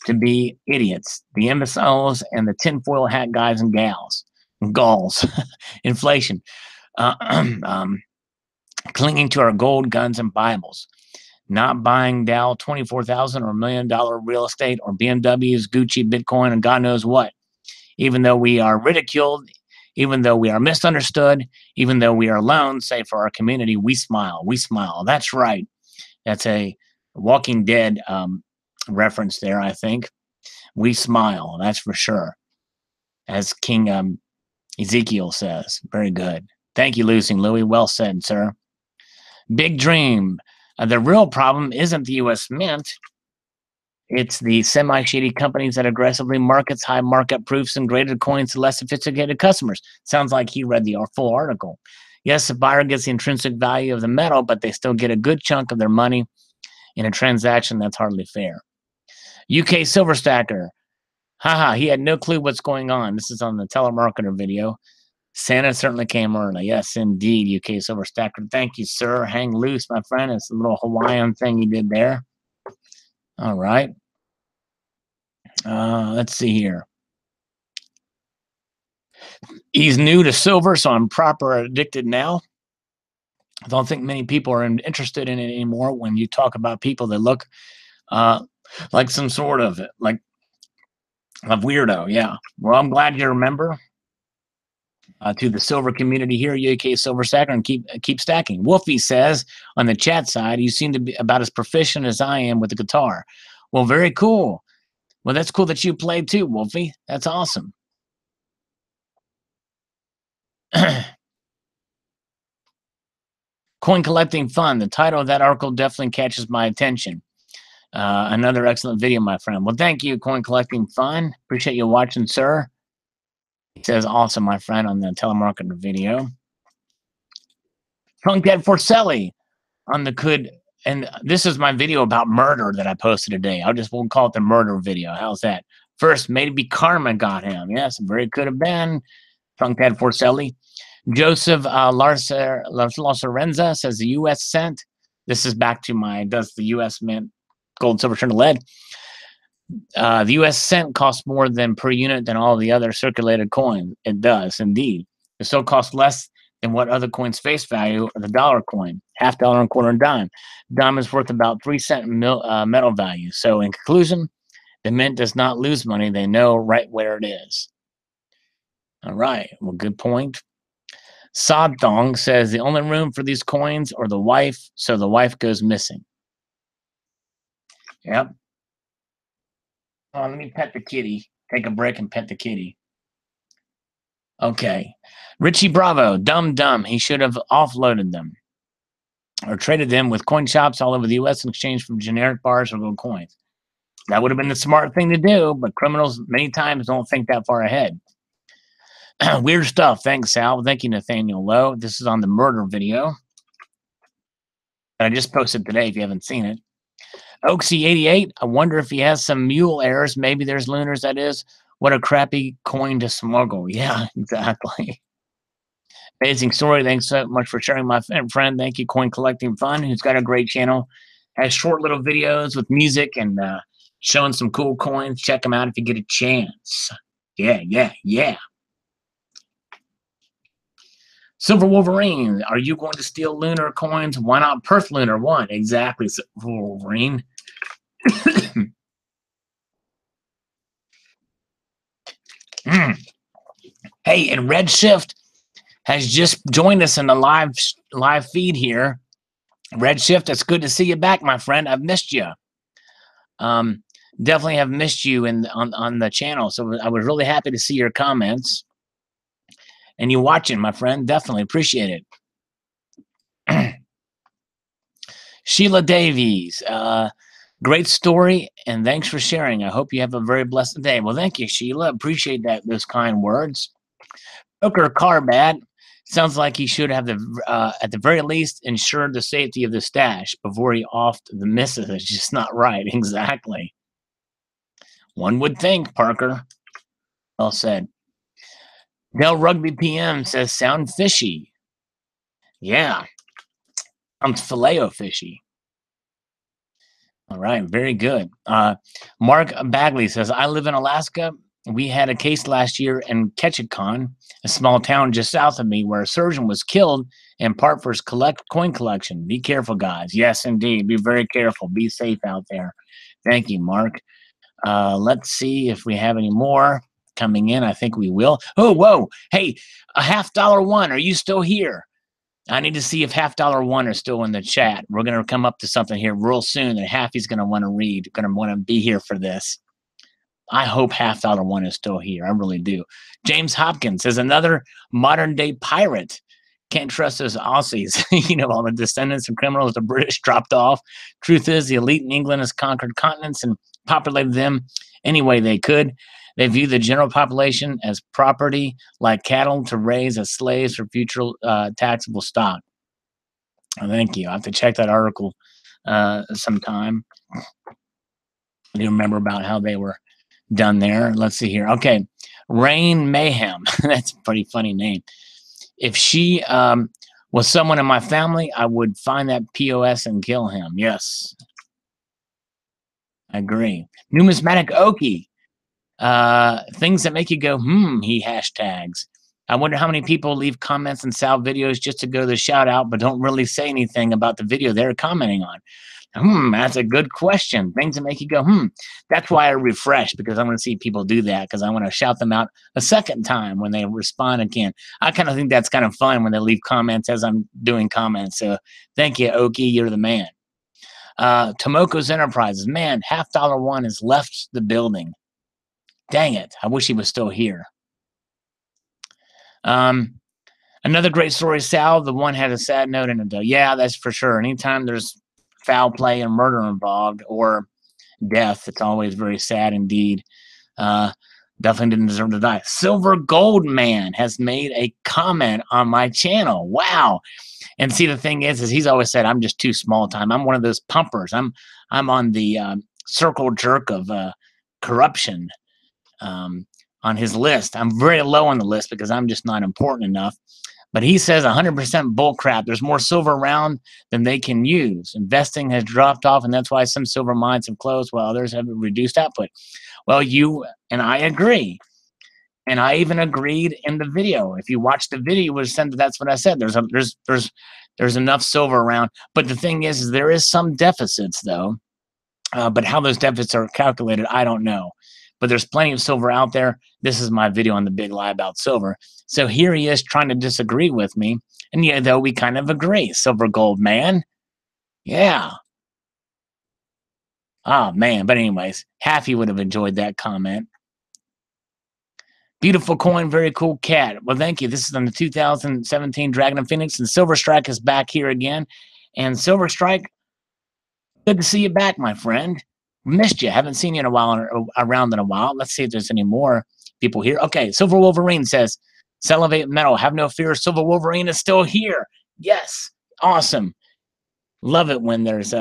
to be idiots, the imbeciles, and the tinfoil hat guys and gals. Galls. Inflation. Uh, clinging to our gold, guns, and Bibles. Not buying Dow 24,000 or $1 million real estate or BMWs, Gucci, Bitcoin, and God knows what. Even though we are ridiculed, even though we are misunderstood, even though we are alone, say for our community, we smile. We smile. That's right. That's a Walking Dead reference there, I think. We smile. That's for sure. As King Ezekiel says. Very good. Thank you, Losing Louis. Well said, sir. Big dream. The real problem isn't the U.S. Mint. It's the semi-shady companies that aggressively markets high markup proofs and graded coins to less sophisticated customers. Sounds like he read the full article. Yes, the buyer gets the intrinsic value of the metal, but they still get a good chunk of their money in a transaction that's hardly fair. UK Silver Stacker. Haha, he had no clue what's going on. This is on the telemarketer video. Santa certainly came early. Yes, indeed, UK Silver Stacker. Thank you, sir. Hang loose, my friend. It's a little Hawaiian thing you did there. All right. Let's see here. He's new to silver, so I'm proper addicted now. I don't think many people are interested in it anymore when you talk about people that look like some sort of like a weirdo. Yeah. Well, I'm glad you remember. To the silver community here, UK Silver Stacker, and keep stacking. Wolfie says on the chat side, you seem to be about as proficient as I am with the guitar. Well, very cool. Well, that's cool that you played too, Wolfie. That's awesome. Coin collecting fun. The title of that article definitely catches my attention. Another excellent video, my friend. Well, thank you, Coin Collecting Fun. Appreciate you watching, sir. He says awesome, my friend, on the telemarketer video. Funkhead Forcelli on the could, and this is my video about murder that I posted today. We'll call it the murder video. How's that? First, maybe karma got him. Yes, very could have been. Funkhead Forcelli. Joseph Lasarenza says the U.S. cent. This is back to my does the U.S. mint gold, silver, turn to lead. The U.S. cent costs more than per unit than all the other circulated coins. It does, indeed. It still costs less than what other coins face value or the dollar coin, half dollar and quarter and dime. Dime is worth about 3-cent metal value. So in conclusion, the mint does not lose money. They know right where it is. All right. Well, good point. Sadthong says the only room for these coins or the wife, so the wife goes missing. Yep. Let me pet the kitty. Take a break and pet the kitty. Okay. Richie Bravo, dumb. He should have offloaded them or traded them with coin shops all over the U.S. in exchange for generic bars or gold coins. That would have been the smart thing to do, but criminals many times don't think that far ahead. Weird stuff. Thanks, Sal. Thank you, Nathaniel Lowe. This is on the murder video. I just posted today if you haven't seen it. Oaksy88, I wonder if he has some mule errors. Maybe there's lunars, that is. What a crappy coin to smuggle. Yeah, exactly. Amazing story. Thanks so much for sharing, my friend. Thank you, Coin Collecting Fun, who's got a great channel. Has short little videos with music and showing some cool coins. Check them out if you get a chance. Yeah. Silver Wolverine, are you going to steal lunar coins? Why not Perth Lunar 1? Exactly, Silver Wolverine. Hey, and Redshift has just joined us in the live feed here. Redshift, it's good to see you back, my friend. I've missed you. Definitely have missed you on the channel. So I was really happy to see your comments. And you watching, my friend. Definitely appreciate it. Sheila Davies. Great story, and thanks for sharing. I hope you have a very blessed day. Well, thank you, Sheila. Appreciate those kind words. Booker Carbad. Sounds like he should have at the very least, ensured the safety of the stash before he offed the misses. It's just not right. Exactly. One would think, Parker. Well said. Del Rugby PM says, sound fishy. Yeah. Sounds filet-o fishy. All right, very good. Mark Bagley says, I live in Alaska. We had a case last year in Ketchikan, a small town just south of me, where a surgeon was killed in part for his coin collection. Be careful, guys. Yes, indeed. Be very careful. Be safe out there. Thank you, Mark. Let's see if we have any more coming in. I think we will. Oh, whoa. Hey, a $50 are you still here? I need to see if $50 is still in the chat. We're going to come up to something here real soon that Halfy's going to want to read, going to want to be here for this. I hope $50 is still here. I really do. James Hopkins says, another modern day pirate. Can't trust those Aussies. All the descendants of criminals the British dropped off. Truth is, the elite in England has conquered continents and populated them any way they could. They view the general population as property, like cattle to raise as slaves for future taxable stock. Thank you. I have to check that article sometime. I do remember about how they were done there. Let's see here. Okay. Rain Mayhem. That's a pretty funny name. If she was someone in my family, I would find that POS and kill him. Yes. I agree. Numismatic Okie. Things that make you go, he hashtags. I wonder how many people leave comments and Sal videos just to go to the shout out, but don't really say anything about the video they're commenting on. That's a good question. Things that make you go, That's why I refresh, because I want to see people do that, because I want to shout them out a second time when they respond again. I kind of think that's kind of fun when they leave comments as I'm doing comments. So thank you, Okie. You're the man. Tomoko's Enterprises. Man, $50 has left the building. Dang it. I wish he was still here. Another great story, Sal. The one had a sad note in it, though. Yeah, that's for sure. Anytime there's foul play and murder involved or death, it's always very sad indeed. Definitely didn't deserve to die. Silver Gold Man has made a comment on my channel. Wow. And see, the thing is he's always said, I'm just too small time. I'm one of those pumpers. I'm on the circle jerk of corruption. On his list. I'm very low on the list because I'm just not important enough. But he says 100% bullcrap. There's more silver around than they can use. Investing has dropped off, and that's why some silver mines have closed while others have reduced output. Well, you and I agree. And I even agreed in the video. If you watch the video, you would have said that's what I said. There's enough silver around. But the thing is there is some deficits, though. But how those deficits are calculated, I don't know. But there's plenty of silver out there. This is my video on the big lie about silver. So here he is trying to disagree with me. And yeah, though we kind of agree. Silver Gold Man. Yeah. Oh, man. But anyways, Halfy would have enjoyed that comment. Beautiful coin. Very cool cat. Well, thank you. This is on the 2017 Dragon and Phoenix. And Silver Strike is back here again. And Silver Strike, good to see you back, my friend. Missed you. Haven't seen you in a while, around in a while. Let's see if there's any more people here. Okay, Silver Wolverine says, Salivate Metal, have no fear. Silver Wolverine is still here. Yes, awesome. Love it when there's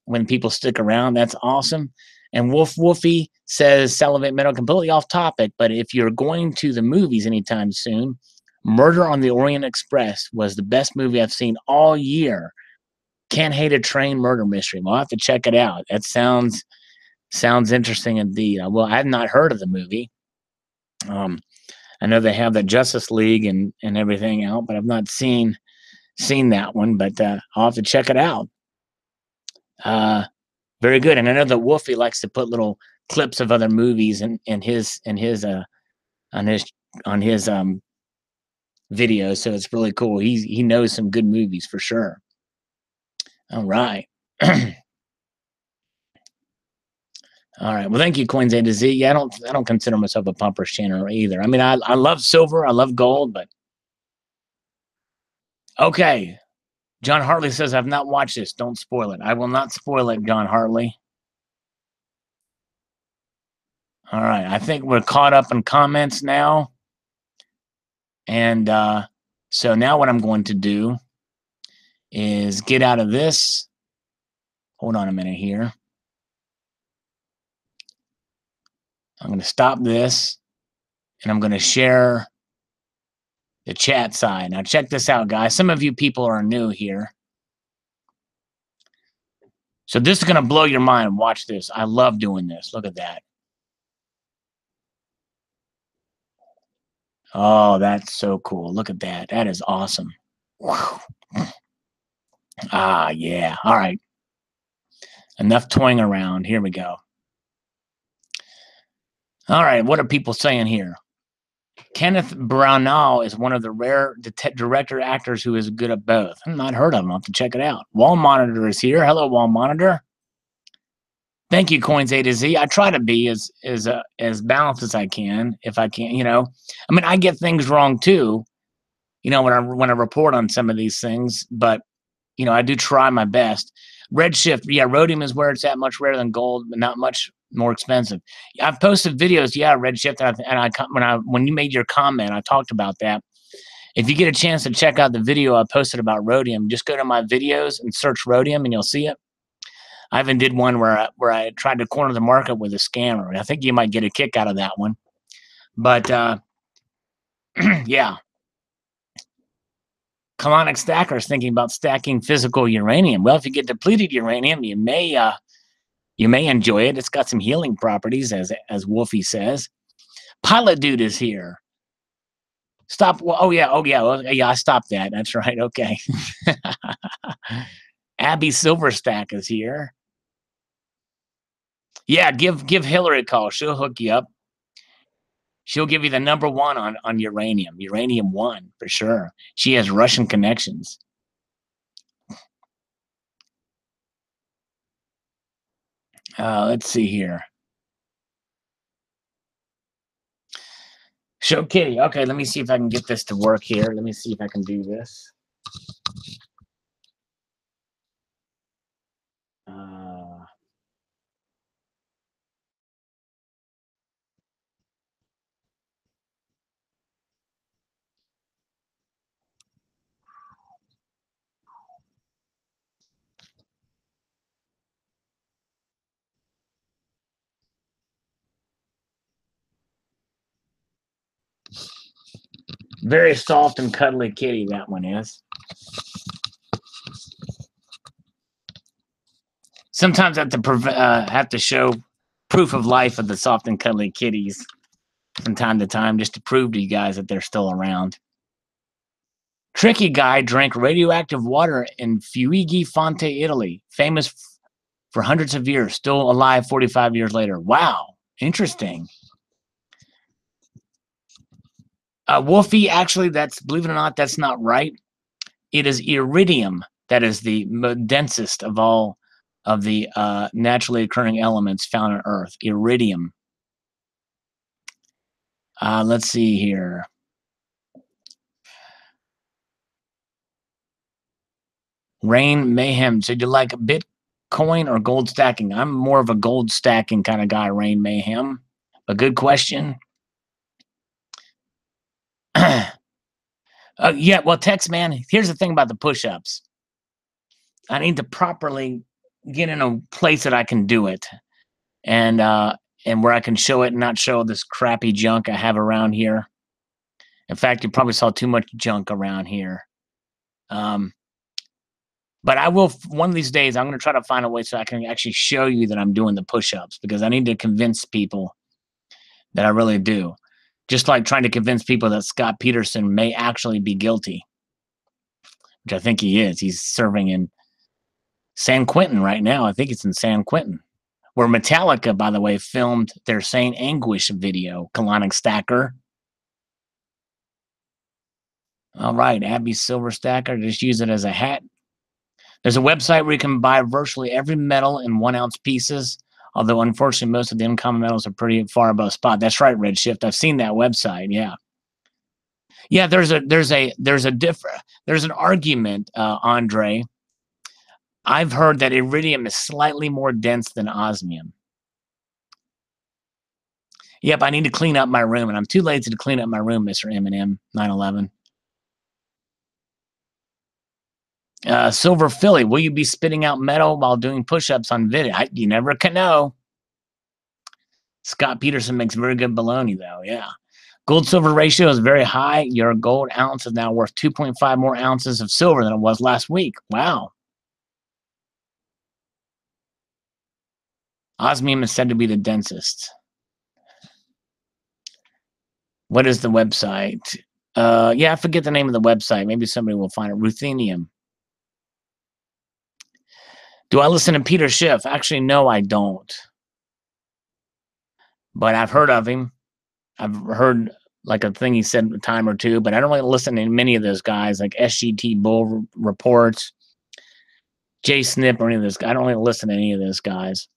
when people stick around. That's awesome. And Wolfie says, Salivate Metal, completely off topic, but if you're going to the movies anytime soon, Murder on the Orient Express was the best movie I've seen all year. Can't hate a train murder mystery. I'll have to check it out. That sounds interesting indeed. Well, I have not heard of the movie. I know they have the Justice League and everything out, but I've not seen that one. But I'll have to check it out. Very good. And I know that Wolfie likes to put little clips of other movies on his videos, so it's really cool. He knows some good movies for sure. All right. All right. Well, thank you, Coins A to Z. Yeah, I don't consider myself a pumpers channel either. I mean, I love silver, I love gold, but okay. John Hartley says, I've not watched this. Don't spoil it. I will not spoil it, John Hartley. All right. I think we're caught up in comments now. And so now what I'm going to do is get out of this. Hold on a minute here. I'm going to stop this, and I'm going to share the chat side. Now, check this out, guys. Some of you people are new here. So this is going to blow your mind. Watch this. I love doing this. Look at that. Oh, that's so cool. Look at that. That is awesome. Wow. Ah, yeah. All right. Enough toying around. Here we go. All right. What are people saying here? Kenneth Branagh is one of the rare director actors who is good at both. I've not heard of him. I'll have to check it out. Wall Monitor is here. Hello, Wall Monitor. Thank you, Coins A to Z. I try to be as balanced as I can, if I can. I mean, I get things wrong too. When I report on some of these things, but I do try my best. Redshift, yeah, rhodium is where it's at, much rarer than gold, but not much more expensive. I've posted videos, yeah, Redshift, when you made your comment, I talked about that. If you get a chance to check out the video I posted about rhodium, just go to my videos and search rhodium, and you'll see it. I even did one where I tried to corner the market with a scammer, and I think you might get a kick out of that one. But yeah. Colonic Stacker is thinking about stacking physical uranium. Well, if you get depleted uranium, you may enjoy it. It's got some healing properties, as Wolfie says. Pilot Dude is here. Stop. Oh yeah. I stopped that. That's right. Okay. Abby Silverstack is here. Yeah, give Hillary a call. She'll hook you up. She'll give you the #1 on uranium. Uranium 1 for sure. She has Russian connections. Let's see here. Show Kitty. Okay, let me see if I can get this to work here. Let me see if I can do this. Very soft and cuddly kitty, that one is. Sometimes I have to show proof of life of the soft and cuddly kitties from time to time, just to prove to you guys that they're still around. Tricky Guy drank radioactive water in Fuigi Fonte, Italy, famous for hundreds of years, still alive 45 years later. Wow, interesting. Wolfie, actually, believe it or not, that's not right. It is iridium that is the densest of all of the naturally occurring elements found on Earth. Iridium. Let's see here. Rain Mayhem. So do you like Bitcoin or gold stacking? I'm more of a gold stacking kind of guy, Rain Mayhem. A good question. Yeah, well, Tex, man, here's the thing about the push-ups. I need to properly get in a place that I can do it, and where I can show it and not show this crappy junk I have around here. In fact, you probably saw too much junk around here. But I will, one of these days, I'm going to try to find a way so I can actually show you that I'm doing the push-ups, because I need to convince people that I really do. Just like trying to convince people that Scott Peterson may actually be guilty, which I think he is. He's serving in San Quentin right now. I think it's in San Quentin, where Metallica, by the way, filmed their Saint Anguish video, Colonic Stacker. All right, Abby Silver Stacker, just use it as a hat. There's a website where you can buy virtually every metal in 1-ounce pieces, although unfortunately most of the uncommon metals are pretty far above spot. That's right, Redshift. I've seen that website, yeah. Yeah, there's an argument, Andre. I've heard that iridium is slightly more dense than osmium. Yep, I need to clean up my room, and I'm too lazy to clean up my room, Mr. Eminem 911. Silver Philly, will you be spitting out metal while doing push-ups on video? You never can know. Scott Peterson makes very good bologna, though. Yeah. Gold silver ratio is very high. Your gold ounce is now worth 2.5 more ounces of silver than it was last week. Wow. Osmium is said to be the densest. What is the website? Yeah, I forget the name of the website. Maybe somebody will find it. Ruthenium. Do I listen to Peter Schiff? Actually, no, I don't. But I've heard of him. I've heard like a thing he said a time or two, but I don't really listen to many of those guys like SGT Bull Reports, Jay Snip, or any of this. I don't really listen to any of those guys.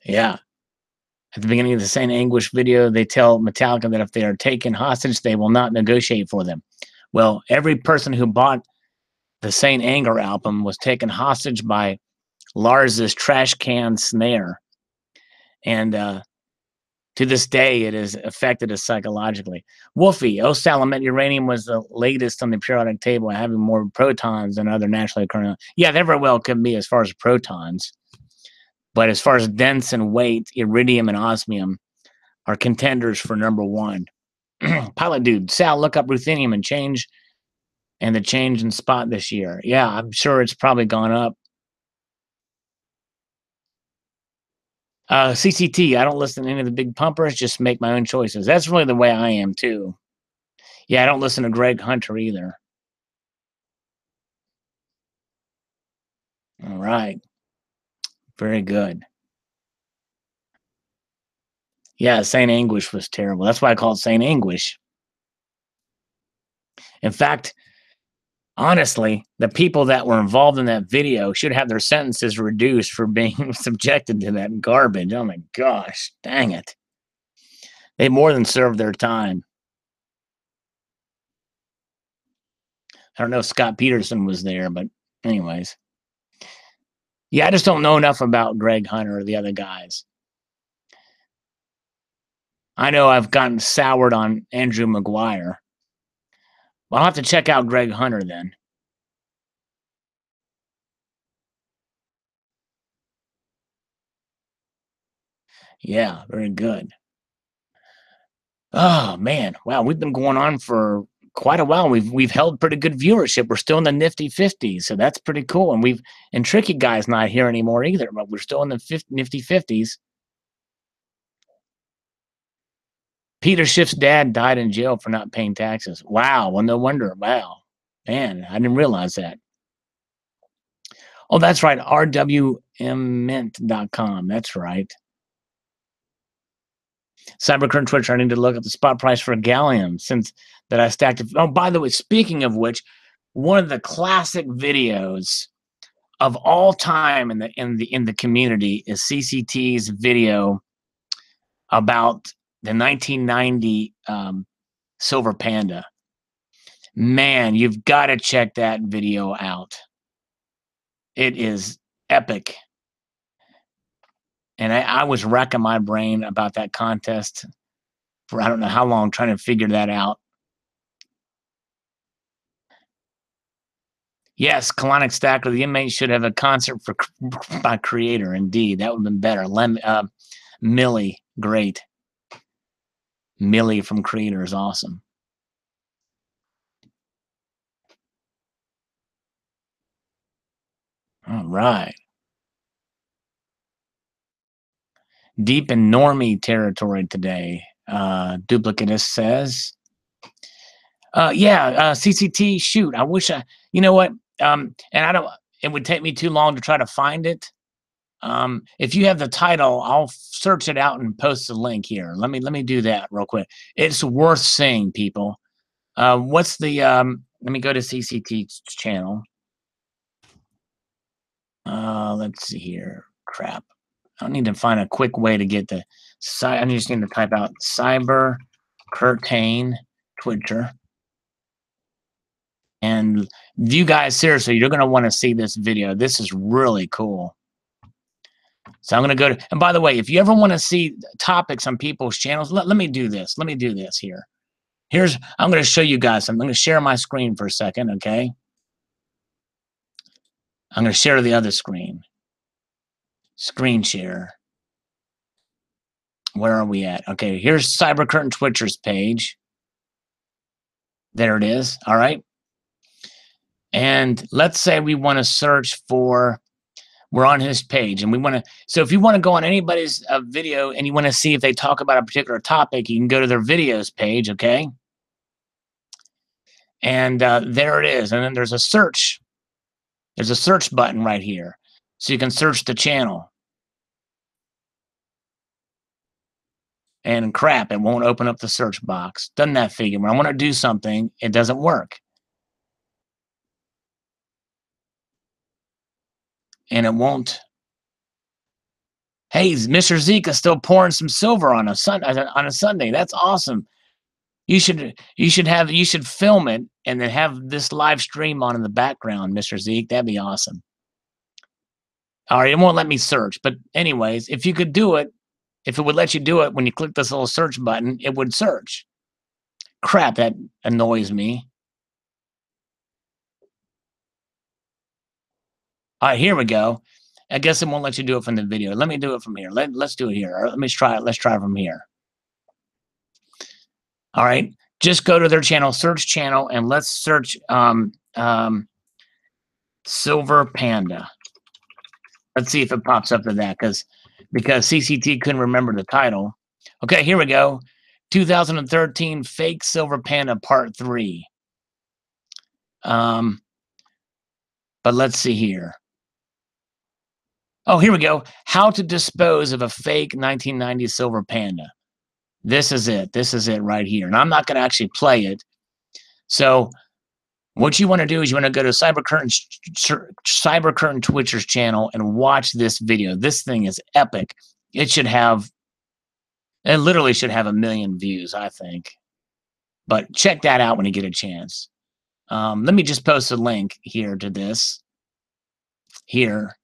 Yeah. At the beginning of the Saint Anguish video, they tell Metallica that if they are taken hostage, they will not negotiate for them. Well, every person who bought the Saint Anger album was taken hostage by Lars's trash can snare. And to this day, it has affected us psychologically. Wolfie, Salivate uranium was the latest on the periodic table, having more protons than other naturally occurring. Yeah, they very well could be as far as protons. But as far as dense and weight, iridium and osmium are contenders for number one. Pilot dude, Sal, look up ruthenium and the change in spot this year. Yeah, I'm sure it's probably gone up. CCT, I don't listen to any of the big pumpers, just make my own choices. That's really the way I am too. Yeah, I don't listen to Greg Hunter either. All right. Very good. Yeah, Saint Anguish was terrible. That's why I call it Saint Anguish. In fact, honestly, the people that were involved in that video should have their sentences reduced for being subjected to that garbage. Oh my gosh, dang it. They more than served their time. I don't know if Scott Peterson was there, but anyways. Yeah, I just don't know enough about Greg Hunter or the other guys. I know I've gotten soured on Andrew Maguire. Well, I'll have to check out Greg Hunter then. Yeah, very good. Oh man, wow, we've been going on for quite a while. We've held pretty good viewership. We're still in the nifty 50s, so that's pretty cool. And Tricky Guy's not here anymore either, but we're still in the nifty 50s. Peter Schiff's dad died in jail for not paying taxes. Wow, well, no wonder. Wow, man, I didn't realize that. Oh, that's right, rwmmint.com. That's right. Cybercurrent Twitch, I need to look at the spot price for a gallium since that I stacked it. Oh, by the way, speaking of which, one of the classic videos of all time in the community is CCT's video about the 1990 Silver Panda. Man, you've got to check that video out. It is epic. And I was racking my brain about that contest for I don't know how long trying to figure that out. Yes, Colonic Stacker, the inmates should have a concert for by Creator. Indeed, that would have been better. Millie, great. Millie from Creator is awesome. All right. Deep in normie territory today. Duplicitous says. Yeah, CCT, shoot. I wish you know what? And I don't, it would take me too long to try to find it. If you have the title, I'll search it out and post the link here. Let me do that real quick. It's worth seeing, people. What's the let me go to CCT's channel. Let's see here. Crap. I need to find a quick way to get the I just need to type out cyber curtain Twitcher. And you guys, seriously, you're going to want to see this video. This is really cool. So I'm going to go to, and by the way, if you ever want to see topics on people's channels, let me do this. Let me do this here. I'm going to show you guys something. I'm going to share my screen for a second, okay? I'm going to share the other screen. Screen share. Where are we at? Okay, here's Cyber Curtain Twitcher's page. There it is. All right. And let's say we want to search for, we're on his page and we want to, so if you want to go on anybody's video and you want to see if they talk about a particular topic, you can go to their videos page, okay? And there it is. And then there's a search. There's a search button right here. So you can search the channel. And crap, it won't open up the search box. Doesn't that figure? When I want to do something, it doesn't work. And it won't. Hey, Mr. Zeke is still pouring some silver on a Sunday. That's awesome. You should film it and then have this live stream on in the background, Mr. Zeke. That'd be awesome. All right, it won't let me search, but anyways, if you could do it, if it would let you do it when you click this little search button, it would search. Crap, that annoys me. All right, here we go. I guess it won't let you do it from the video. Let me do it from here. Let's do it here. Let me try it. Let's try it from here. All right, just go to their channel, search channel, and let's search Silver Panda. Let's see if it pops up to that because CCT couldn't remember the title. Okay, here we go. 2013 Fake Silver Panda Part 3. But let's see here. Oh, here we go. How to dispose of a fake 1990 Silver Panda. This is it. This is it right here. And I'm not going to actually play it. So what you want to do is you want to go to Cyber Curtain Twitcher's channel and watch this video. This thing is epic. It literally should have 1 million views, I think. But check that out when you get a chance. Let me just post a link here to this. Here.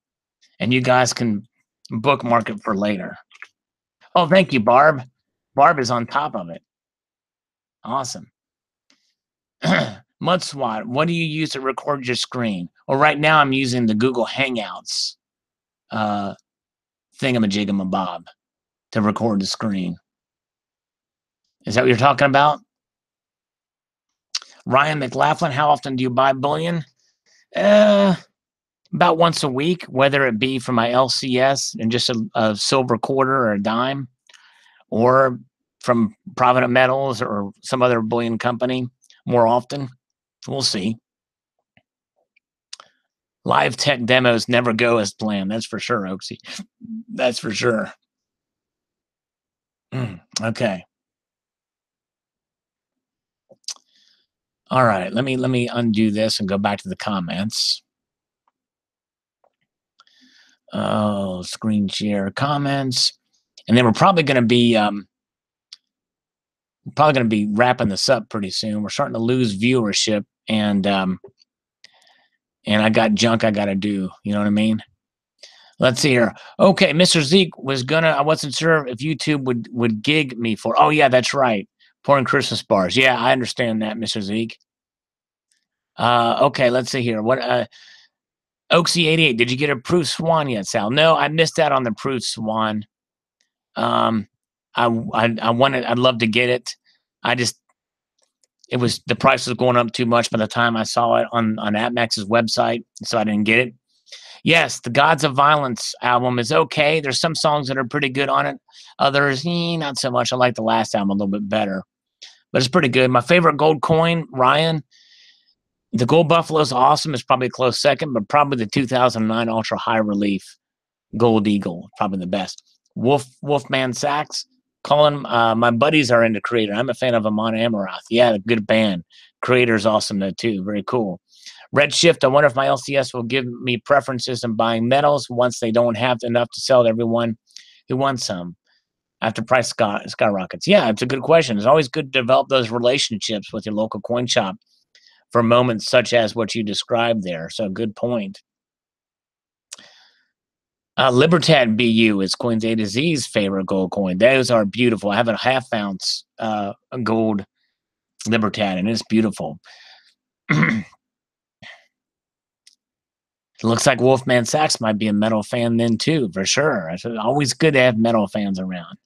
And you guys can bookmark it for later. Oh, thank you, Barb. Barb is on top of it. Awesome. MudSwat, what do you use to record your screen? Well, right now I'm using the Google Hangouts thingamajigamabob to record the screen. Is that what you're talking about? Ryan McLaughlin, how often do you buy bullion? About once a week, whether it be for my LCS and just a silver quarter or a dime, or from Provident Metals or some other bullion company more often. We'll see. Live tech demos never go as planned. That's for sure, Oaksy. That's for sure. Okay. All right. Let me undo this and go back to the comments. Oh, screen share comments. And then we're probably going to be wrapping this up pretty soon. We're starting to lose viewership, and I got junk I got to do. You know what I mean? Let's see here. Okay, Mr. Zeke I wasn't sure if YouTube would gig me for. Oh yeah, that's right. Pouring Christmas bars. Yeah, I understand that, Mr. Zeke. Okay, let's see here. What Oaksy88, did you get a Proof Swan yet, Sal? No, I missed out on the Proof Swan. I'd love to get it. The price was going up too much by the time I saw it on AppMax's website, so I didn't get it. Yes, the Gods of Violence album is okay. There's some songs that are pretty good on it. Others, not so much. I like the last album a little bit better, but it's pretty good. My favorite gold coin, Ryan, the Gold Buffalo is awesome. It's probably a close second, but probably the 2009 Ultra High Relief Gold Eagle, probably the best. Wolfman Sax, Colin, my buddies are into Creator. I'm a fan of Amon Amaroth. Yeah, good band. Creator's awesome though too. Very cool. Redshift, I wonder if my LCS will give me preferences in buying metals once they don't have enough to sell to everyone. Who wants some after price skyrockets? Yeah, it's a good question. It's always good to develop those relationships with your local coin shop for moments such as what you described there. So good point. Libertad BU is Coins A to Z's favorite gold coin. Those are beautiful. I have a half ounce gold Libertad, and it's beautiful. It looks like Wolfman Sachs might be a metal fan then too, for sure. It's always good to have metal fans around.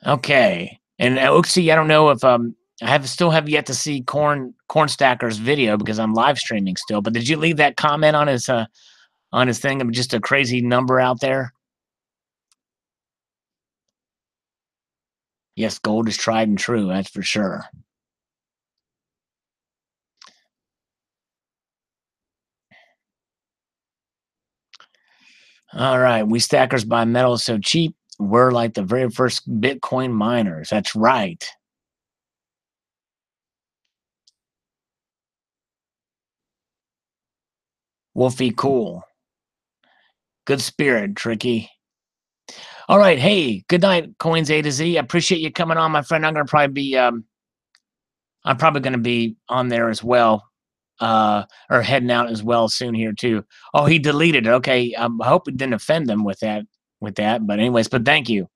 Okay, and Oaksy, I don't know if still have yet to see Corn Stacker's video because I'm live streaming still. But did you leave that comment on his thing of just a crazy number out there? Yes, gold is tried and true. That's for sure. All right, we stackers buy metal so cheap. We're like the very first Bitcoin miners. That's right. Wolfie, cool. Good spirit, Tricky. All right, hey, good night, Coins A to Z. I appreciate you coming on, my friend. I'm probably gonna be on there as well, or heading out as well soon here too. Oh, he deleted it. Okay, I hope it didn't offend them with that. But anyways, but thank you,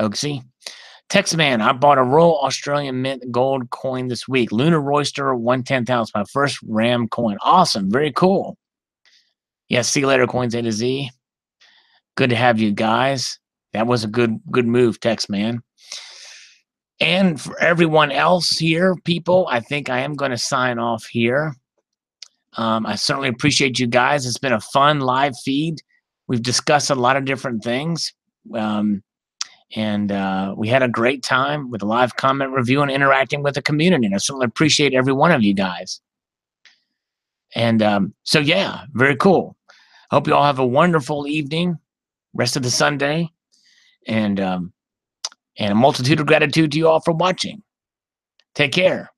Oaksy. Texman, I bought a Royal Australian Mint gold coin this week. Lunar Royster 1/10 ounce, my first RAM coin. Awesome, very cool. Yeah, see you later, Coins A to Z. Good to have you guys. That was a good move, Texman. And for everyone else here, people, I think I am going to sign off here. I certainly appreciate you guys. It's been a fun live feed. We've discussed a lot of different things. And we had a great time with a live comment review and interacting with the community. And I certainly appreciate every one of you guys. And so, yeah, very cool. Hope you all have a wonderful evening, rest of the Sunday, and a multitude of gratitude to you all for watching. Take care.